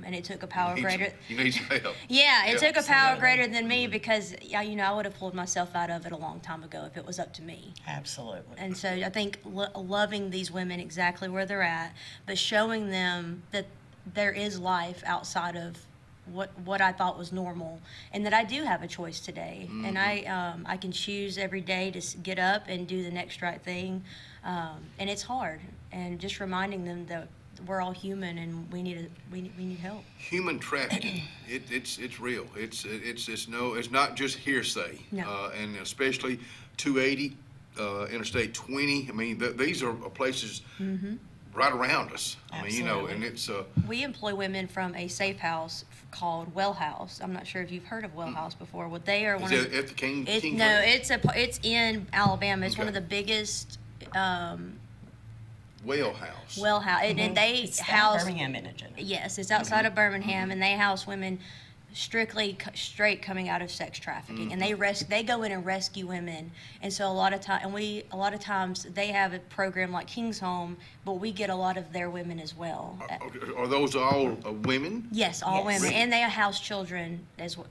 and it took a power greater. You need some help. Yeah, it took a power greater than me, because I would have pulled myself out of it a long time ago if it was up to me. Absolutely. And so I think loving these women exactly where they're at, but showing them that there is life outside of what I thought was normal, and that I do have a choice today, and I can choose every day to get up and do the next right thing, and it's hard, and just reminding them that we're all human and we need help. Human trafficking, it's real. It's not just hearsay. No. And especially 280, Interstate 20. I mean, these are places right around us. Absolutely. I mean, and it's We employ women from a safe house called Well House. I'm not sure if you've heard of Well House before. Well, they are one is of it at the King? No, it's in Alabama. It's one of the biggest. Well House. Well House, and they It's house Birmingham, isn't it? Yes, it's outside of Birmingham, and they house women strictly straight coming out of sex trafficking, and they go in and rescue women. And so a lot of times they have a program like King's Home, but we get a lot of their women as well. Are those all women? Yes, all women, Really? and they house children as well.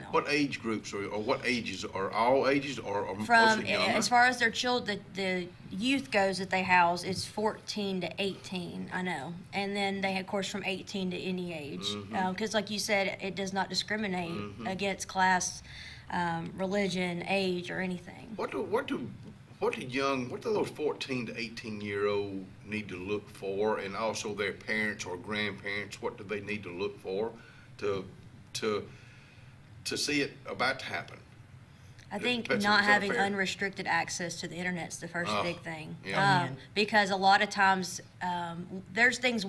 What age groups or what ages are all ages or From mostly younger? as far as their children, the youth goes that they house, it's 14 to 18. I know, and then they of course from 18 to any age, because like you said, it does not discriminate against class, religion, age, or anything. What do those 14 to 18-year-old need to look for, and also their parents or grandparents? What do they need to look for to see it about to happen? I think That's not having fair. unrestricted access to the internet's the first big thing. Yeah. Because a lot of times there's things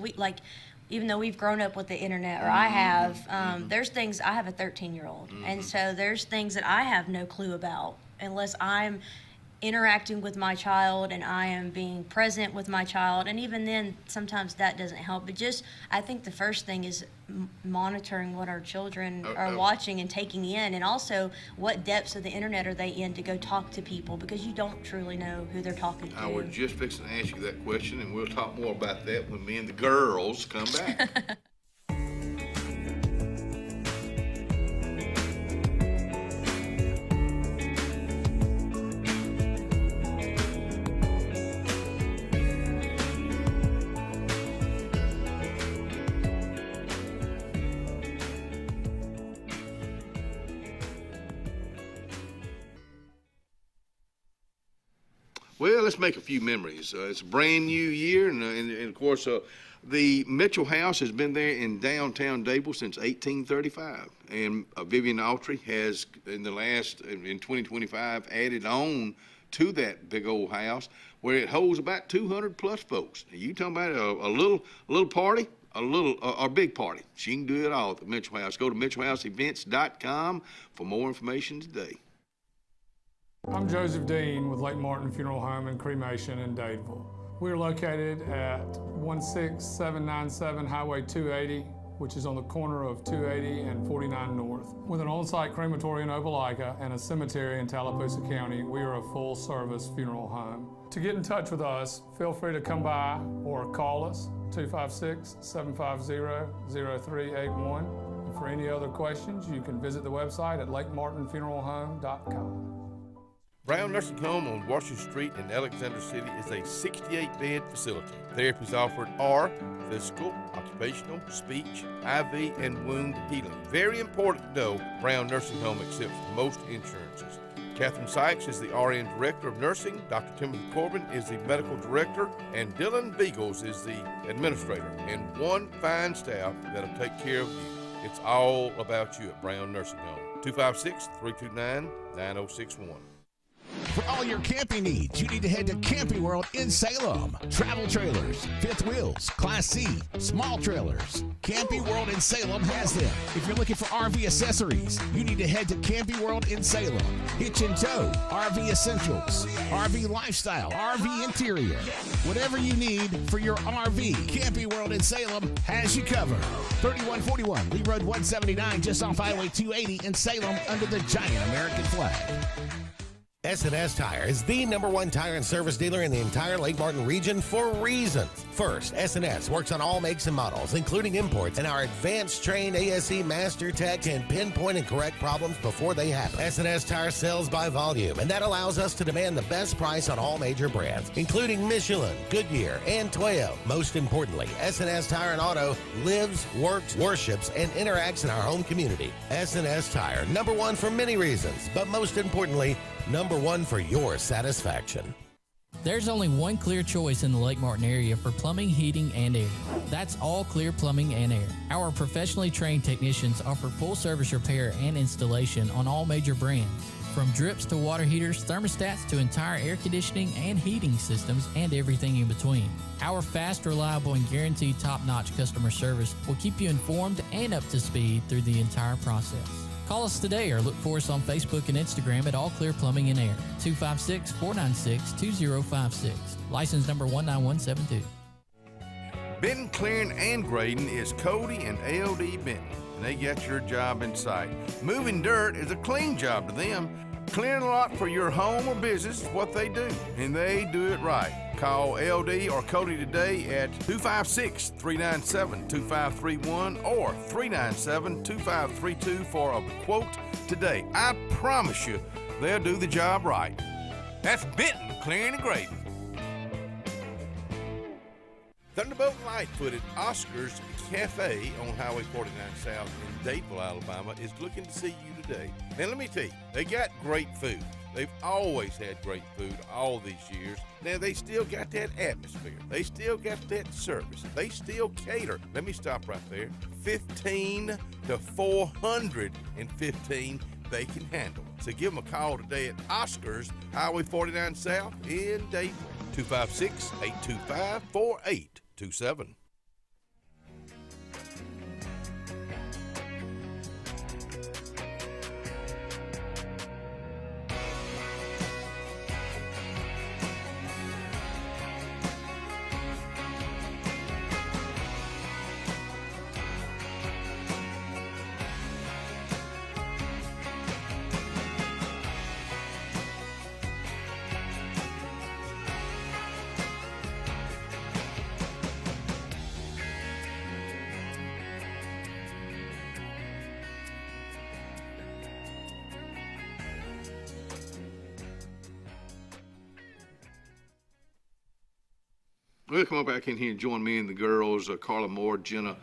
even though we've grown up with the internet, or I have, there's things, I have a 13-year-old, and so there's things that I have no clue about unless I'm interacting with my child and I am being present with my child, and even then sometimes that doesn't help. But just I think the first thing is monitoring what our children are watching and taking in, and also what depths of the internet are they in to go talk to people, because you don't truly know who they're talking to. I was just fixing to ask you that question, and we'll talk more about that when me and the girls come back. Well, let's make a few memories. It's a brand new year, and of course, the Mitchell House has been there in downtown Dable since 1835. And Vivian Autry has, in 2025, added on to that big old house where it holds about 200 plus folks. You talking about a little party, a big party. She can do it all at the Mitchell House. Go to mitchellhouseevents.com for more information today. I'm Joseph Dean with Lake Martin Funeral Home and Cremation in Dadeville. We're located at 16797 Highway 280, which is on the corner of 280 and 49 North. With an on-site crematory in Opelika and a cemetery in Tallapoosa County, we are a full-service funeral home. To get in touch with us, feel free to come by or call us, 256-750-0381. And for any other questions, you can visit the website at lakemartinfuneralhome.com. Brown Nursing Home on Washington Street in Alexander City is a 68-bed facility. Therapies offered are physical, occupational, speech, IV, and wound healing. Very important to know, Brown Nursing Home accepts most insurances. Catherine Sykes is the RN Director of Nursing, Dr. Timothy Corbin is the Medical Director, and Dylan Beagles is the Administrator, and one fine staff that'll take care of you. It's all about you at Brown Nursing Home. 256-329-9061. For all your camping needs, you need to head to Camping World in Salem. Travel trailers, fifth wheels, Class C, small trailers. Camping World in Salem has them. If you're looking for RV accessories, you need to head to Camping World in Salem. Hitch and tow, RV essentials, RV lifestyle, RV interior. Whatever you need for your RV, Camping World in Salem has you covered. 3141 Lee Road 179, just off Highway 280 in Salem under the giant American flag. S&S Tire is the #1 tire and service dealer in the entire Lake Martin region for reasons. First, S&S works on all makes and models, including imports, and our advanced trained ASE Master Tech can pinpoint and correct problems before they happen. S&S Tire sells by volume, and that allows us to demand the best price on all major brands, including Michelin, Goodyear, and Toyo. Most importantly, S&S Tire and Auto lives, works, worships, and interacts in our home community. S&S Tire, #1 for many reasons, but most importantly, #1 for your satisfaction. There's only one clear choice in the Lake Martin area for plumbing, heating, and air. That's All Clear Plumbing and Air. Our professionally trained technicians offer full service repair and installation on all major brands. From drips to water heaters, thermostats to entire air conditioning and heating systems, and everything in between. Our fast, reliable, and guaranteed top-notch customer service will keep you informed and up to speed through the entire process. Call us today or look for us on Facebook and Instagram at All Clear Plumbing and Air, 256-496-2056. License number 19172. Benton, clearing, and grading is Cody and LD Benton, and they got your job in sight. Moving dirt is a clean job to them. Clearing a lot for your home or business is what they do, and they do it right. Call LD or Cody today at 256-397-2531 or 397-2532 for a quote today. I promise you, they'll do the job right. That's Benton Clearing and Grading. Thunderbolt Lightfoot at Oscar's Cafe on Highway 49 South in Dadeville, Alabama is looking to see you today. Now let me tell you, they got great food. They've always had great food all these years. Now, they still got that atmosphere. They still got that service. They still cater. Let me stop right there. 15 to 415 they can handle. So give them a call today at Oscar's, Highway 49 South in Dadeville. 256-825-4827. Well, come on back in here and join me and the girls, Carla Moore, Jenna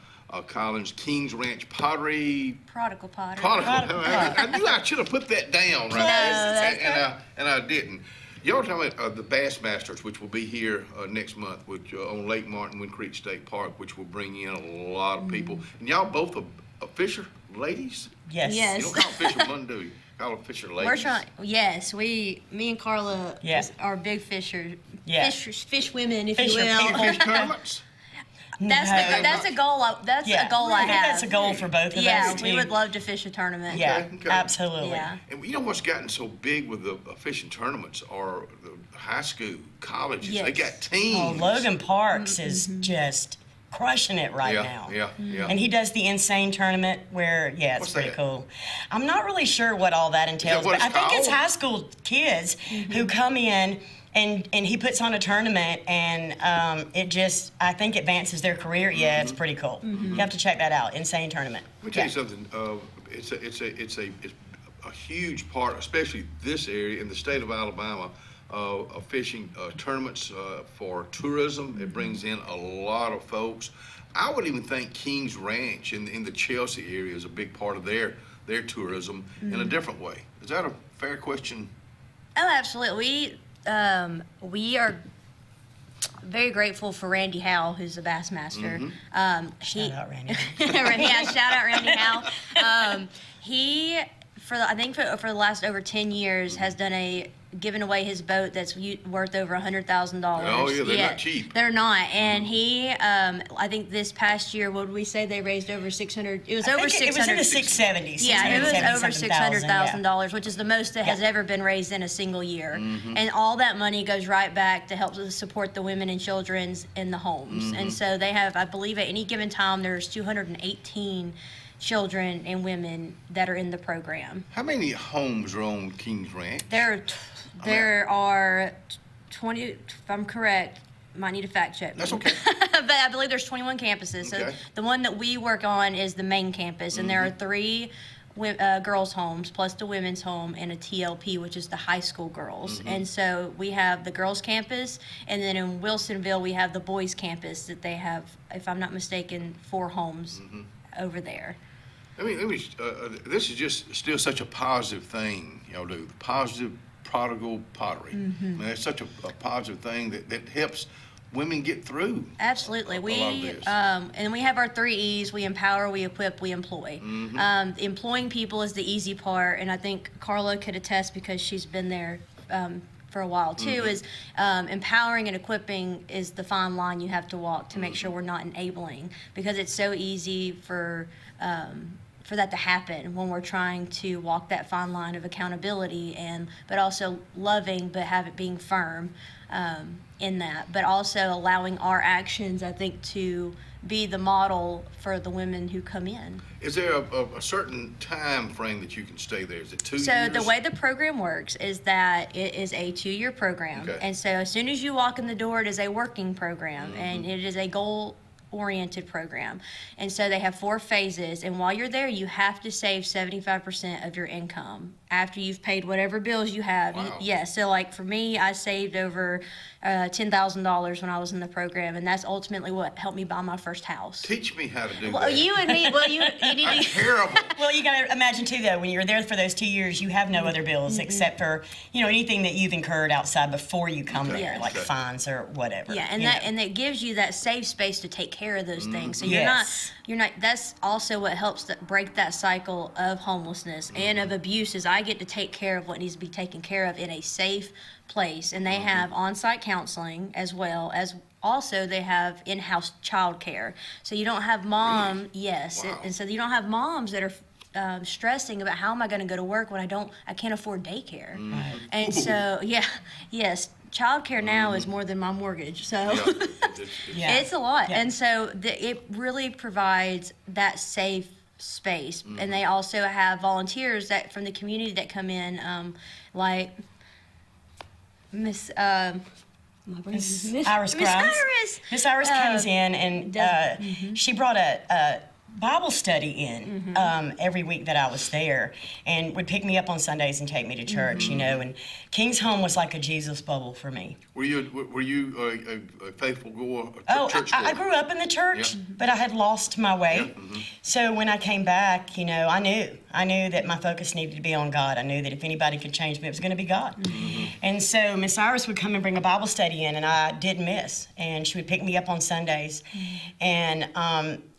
Collins, Kings Ranch Pottery. Prodigal Pottery. I knew I should have put that down right there, and I didn't. Y'all talking about the Bassmasters, which will be here next month, which on Lake Martin, Wind Creek State Park, which will bring in a lot of people. And y'all both are fisher ladies? Yes. Yes. You don't call them fishermen, do you? Call them fisher ladies. We're trying. Yes, me and Carla are big fishers. Yeah. Fish women, if Fisher you will. people. Fish tournaments? That's a goal. That's a goal I have. That's a goal for both of us. Yeah, we too. would love to fish a tournament. Yeah, Okay. absolutely. Yeah. And you know what's gotten so big with the fishing tournaments are the high school, colleges. Yes. They got teams. Oh, Logan Parks is just crushing it right Yeah, now. yeah. And he does the Insane tournament where, it's What's pretty that? cool. I'm not really sure what all that entails, what but I it's think it's called? high school kids who come in and he puts on a tournament and I think advances their career. Yeah, it's pretty cool. You have to check that out, Insane tournament. Let me tell you something. It's a huge part, especially this area in the state of Alabama, of fishing tournaments for tourism. It brings in a lot of folks. I would even think King's Ranch in the Chelsea area is a big part of their tourism in a different way. Is that a fair question? Oh, absolutely. We are very grateful for Randy Howe, who's a Bassmaster. Shout out Randy. Yeah, shout out Randy Howe. He, for the last over 10 years, has given away his boat that's worth over $100,000. Oh, yeah, they're not cheap. They're not. And he, I think this past year, what did we say? They raised over 600. It was over 600. It was in the 670s. Yeah, it was over $670,000, $600,000, which is the most that has ever been raised in a single year. And all that money goes right back to help support the women and children in the homes. And so they have, I believe, at any given time, there's 218 children and women that are in the program. How many homes are on King's Ranch? There are 20, if I'm correct, might need a fact check. That's okay. But I believe there's 21 campuses. Okay. So the one that we work on is the main campus, and there are 3 girls' homes, plus the women's home, and a TLP, which is the high school girls. And so we have the girls' campus, and then in Wilsonville we have the boys' campus that they have, if I'm not mistaken, 4 homes over there. This is just still such a positive thing y'all do. The positive prodigal pottery. I mean, it's such a positive thing that helps women get through. Absolutely. A lot of this. And we have our 3 E's. We empower, we equip, we employ. Employing people is the easy part, and I think Carla could attest because she's been there for a while too, is empowering and equipping is the fine line you have to walk to make sure we're not enabling, because it's so easy for that to happen when we're trying to walk that fine line of accountability but also loving, but have it being firm in that, but also allowing our actions, I think, to be the model for the women who come in. Is there a certain time frame that you can stay there? Is it 2 years? So the way the program works is that it is a 2-year program. Okay. And so as soon as you walk in the door, it is a working program, and it is a goal-oriented program. And so they have 4 phases, and while you're there, you have to save 75% of your income after you've paid whatever bills you have. Wow. Yes, so like for me, I saved over $10,000 when I was in the program, and that's ultimately what helped me buy my first house. Teach me how to do Well, that. you and me, you need I'm to. terrible. Well, you got to imagine too, though, when you're there for those 2 years, you have no other bills except for anything that you've incurred outside before you come there, like fines or whatever. Yeah, and that gives you that safe space to take care of those things. So Yes. you're not. That's also what helps break that cycle of homelessness and of abuse. Is I get to take care of what needs to be taken care of in a safe place, and they have on-site counseling as well as. Also, they have in-house child care. So you don't have mom, yes, Wow. and so you don't have moms that are stressing about how am I going to go to work when I can't afford daycare. And so, yes, child care now is more than my mortgage. So it's a lot. Yeah. And so it really provides that safe space. And they also have volunteers that from the community that come in, like Miss Iris Grimes. Miss Iris comes in and she brought a Bible study in every week that I was there, and would pick me up on Sundays and take me to church, you know. And King's Home was like a Jesus bubble for me. Were you a faithful goer? Church I goer? grew up in the church, but I had lost my way. So when I came back, you know, I knew that my focus needed to be on God. I knew that if anybody could change me, it was going to be God. And so Miss Iris would come and bring a Bible study in, and I didn't miss. And she would pick me up on Sundays, and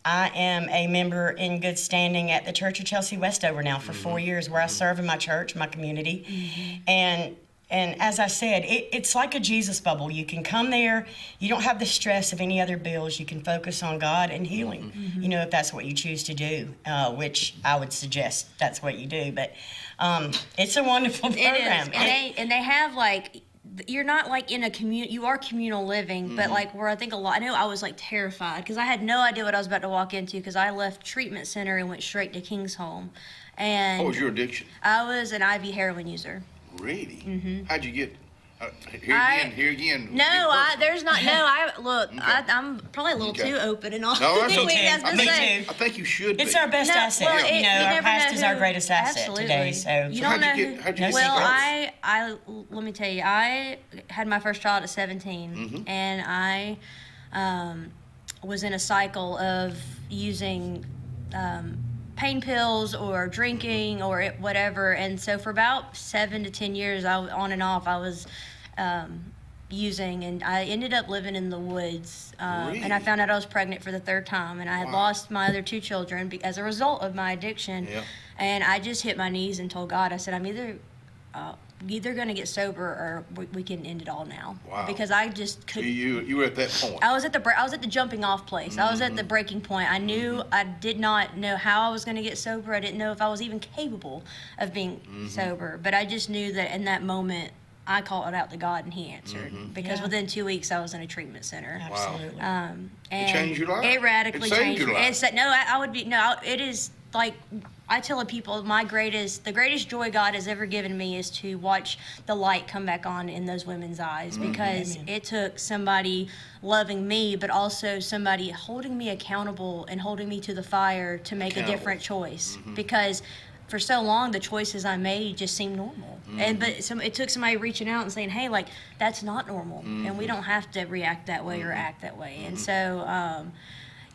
I am a member in good standing at the Church of Chelsea Westover now for 4 years, where I serve in my church, my community. And as I said, it's like a Jesus bubble. You can come there, you don't have the stress of any other bills. You can focus on God and healing, you know, if that's what you choose to do, which I would suggest that's what you do. But it's a wonderful program. It is. And they have, like, you're not like in a you are communal living, but like where I think I know I was like terrified because I had no idea what I was about to walk into, because I left treatment center and went straight to King's Home. And What was your addiction? I was an IV heroin user. Really? How'd you get? Here again. No, there's not. No, I'm probably a little too open and all. No, that's okay. I think you should be. It's our best asset. Well, you know, our past know is our greatest asset absolutely. today. So, you don't how'd you know. get Well, growth? I let me tell you, I had my first child at 17, and I was in a cycle of using pain pills or drinking or whatever. And so for about 7 to 10 years, on and off, I was using, and I ended up living in the woods. And I found out I was pregnant for the 3rd time, and I had lost my other 2 children as a result of my addiction. And I just hit my knees and told God, I said, I'm either going to get sober or we can end it all now. Because I just couldn't. You were at that point. I was at the jumping off place. I was at the breaking point. I knew I did not know how I was going to get sober. I didn't know if I was even capable of being sober. But I just knew that in that moment, I called out to God and He answered. Because within 2 weeks, I was in a treatment center. Absolutely. And it changed your life. It radically saved changed your life. It is like, I tell people the greatest joy God has ever given me is to watch the light come back on in those women's eyes, because it took somebody loving me, but also somebody holding me accountable and holding me to the fire to make a different choice. Because for so long, the choices I made just seemed normal. But it took somebody reaching out and saying, hey, like, that's not normal. And we don't have to react that way or act that way. And so,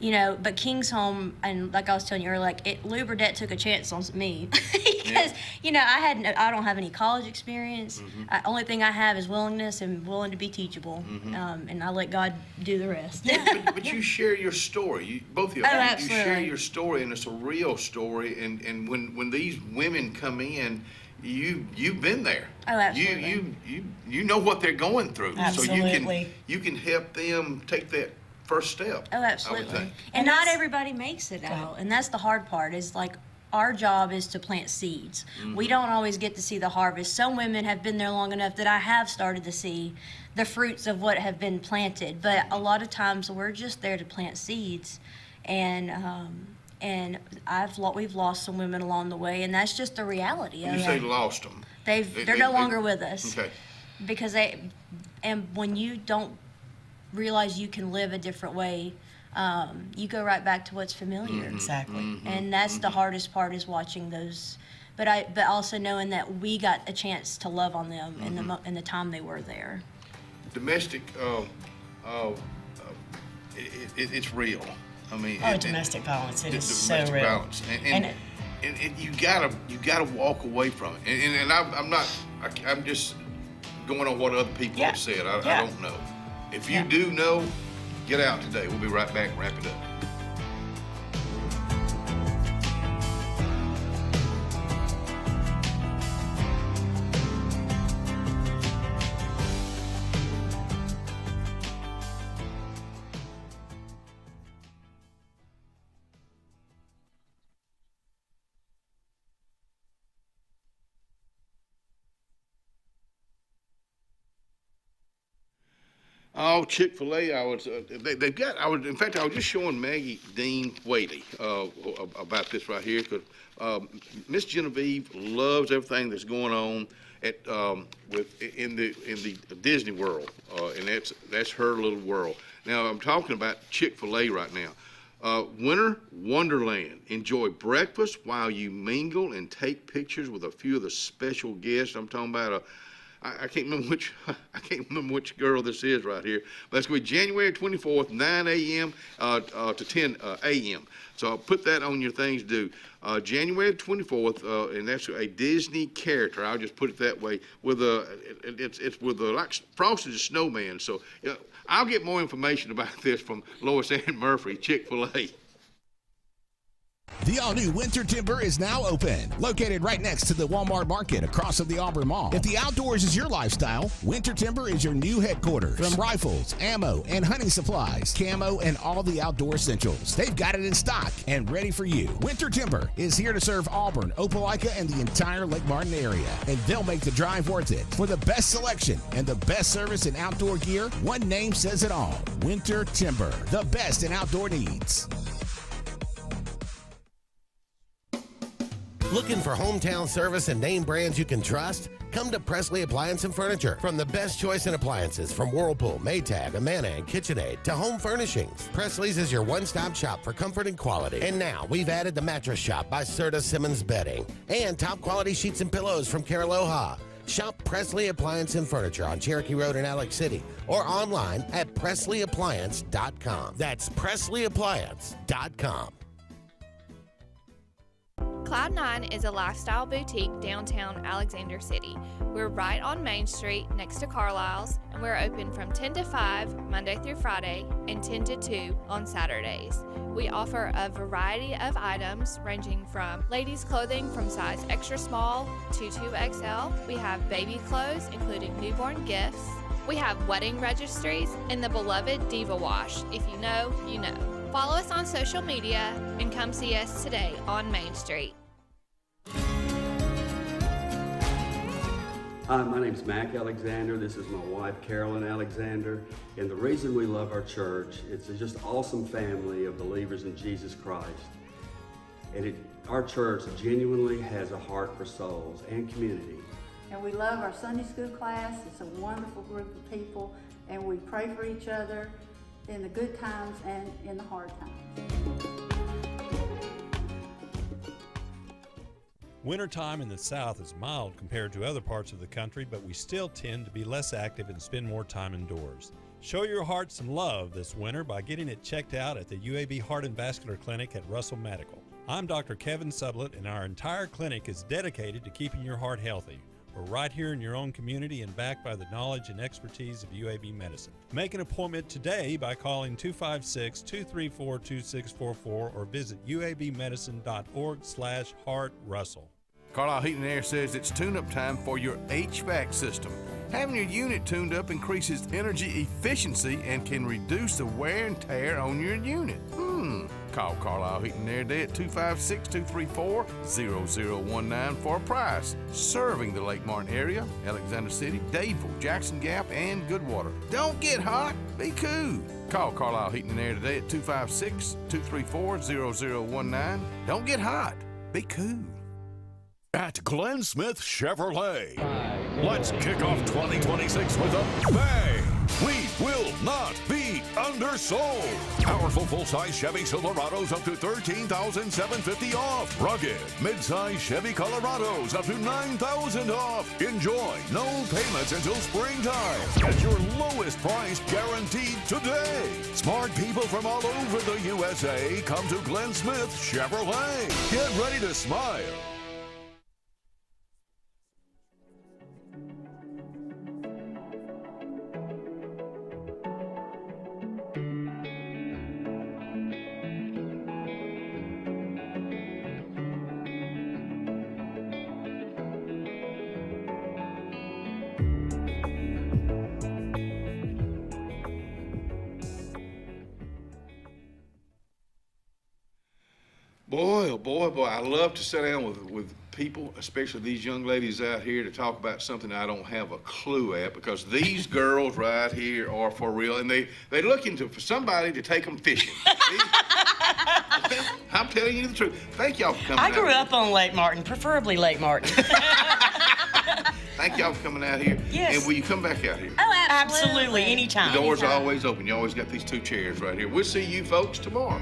you know, but King's Home, and like I was telling you earlier, like Lou Burdett took a chance on me because, you know, I don't have any college experience. Only thing I have is willingness and willing to be teachable. And I let God do the rest. But you share your story. Both of you. You share your story, and it's a real story. And when these women come in, you've been there. Oh, absolutely. You know what they're going through. Absolutely. So you can help them take that first step. Oh, absolutely. And not everybody makes it out. And that's the hard part, is like, our job is to plant seeds. We don't always get to see the harvest. Some women have been there long enough that I have started to see the fruits of what have been planted. But a lot of times we're just there to plant seeds. And we've lost some women along the way, and that's just the reality of it. You say lost them. They're no longer with us. Okay. Because when you don't realize you can live a different way, you go right back to what's familiar. Exactly. And that's the hardest part, is watching those. But also knowing that we got a chance to love on them in the time they were there. Domestic, it's real. I mean, domestic violence. It is so domestic real. Violence. And you gotta walk away from it. And I'm just going on what other people have said. I don't know. If you do know, get out today. We'll be right back and wrap it up. Oh, Chick-fil-A! I was just showing Maggie Dean Whaley about this right here, because Miss Genevieve loves everything that's going on in the Disney World, and that's her little world. Now I'm talking about Chick-fil-A right now. Winter Wonderland. Enjoy breakfast while you mingle and take pictures with a few of the special guests. I'm talking about I can't remember which girl this is right here, but it's going to be January 24th, 9 a.m. To 10 a.m. So I'll put that on your things to do. January 24th, and that's a Disney character. I'll just put it that way. It's with like Frosty the Snowman. So I'll get more information about this from Lois Ann Murphy, Chick-fil-A. The all-new Winter Timber is now open. Located right next to the Walmart Market across from the Auburn Mall. If the outdoors is your lifestyle, Winter Timber is your new headquarters. From rifles, ammo, and hunting supplies, camo, and all the outdoor essentials, they've got it in stock and ready for you. Winter Timber is here to serve Auburn, Opelika, and the entire Lake Martin area. And they'll make the drive worth it. For the best selection and the best service in outdoor gear, one name says it all. Winter Timber, the best in outdoor needs. Looking for hometown service and name brands you can trust? Come to Presley Appliance and Furniture. From the best choice in appliances from Whirlpool, Maytag, Amana, and KitchenAid to home furnishings, Presley's is your one-stop shop for comfort and quality. And now we've added the Mattress Shop by Serta Simmons Bedding and top quality sheets and pillows from Caraloha. Shop Presley Appliance and Furniture on Cherokee Road in Alex City or online at PresleyAppliance.com. That's PresleyAppliance.com. Cloud9 is a lifestyle boutique downtown Alexander City. We're right on Main Street next to Carlisle's, and we're open from 10 to 5 Monday through Friday and 10 to 2 on Saturdays. We offer a variety of items ranging from ladies' clothing from size extra small to 2XL. We have baby clothes including newborn gifts. We have wedding registries and the beloved Diva Wash. If you know, you know. Follow us on social media and come see us today on Main Street. Hi, my name's Mac Alexander. This is my wife, Carolyn Alexander. And the reason we love our church, it's just an awesome family of believers in Jesus Christ. And our church genuinely has a heart for souls and community. And we love our Sunday school class. It's a wonderful group of people, and we pray for each other in the good times and in the hard times. Wintertime in the South is mild compared to other parts of the country, but we still tend to be less active and spend more time indoors. Show your heart some love this winter by getting it checked out at the UAB Heart and Vascular Clinic at Russell Medical. I'm Dr. Kevin Sublett, and our entire clinic is dedicated to keeping your heart healthy. We're right here in your own community and backed by the knowledge and expertise of UAB Medicine. Make an appointment today by calling 256-234-2644 or visit uabmedicine.org/heartrussell. Carlisle Heating and Air says it's tune-up time for your HVAC system. Having your unit tuned up increases energy efficiency and can reduce the wear and tear on your unit. Call Carlisle Heating and Air today at 256-234-0019 for a price. Serving the Lake Martin area, Alexander City, Dadeville, Jackson Gap, and Goodwater. Don't get hot, be cool. Call Carlisle Heating and Air today at 256-234-0019. Don't get hot, be cool. At Glenn Smith Chevrolet, let's kick off 2026 with a bang! We will not be undersold. Powerful full-size Chevy Silverados up to $13,750 off. Rugged mid-size Chevy Colorados up to $9,000 off. Enjoy no payments until springtime at your lowest price guaranteed today. Smart people from all over the USA come to Glenn Smith Chevrolet. Get ready to smile. Boy, oh boy, boy, I love to sit down with people, especially these young ladies out here, to talk about something I don't have a clue at, because these girls right here are for real, and they're looking for somebody to take them fishing. I'm telling you the truth. Thank y'all for coming out. I grew up on Lake Martin, preferably Lake Martin. Thank y'all for coming out here. Yes. And will you come back out here? Oh, absolutely. Anytime. The doors are always open. You always got these two chairs right here. We'll see you folks tomorrow.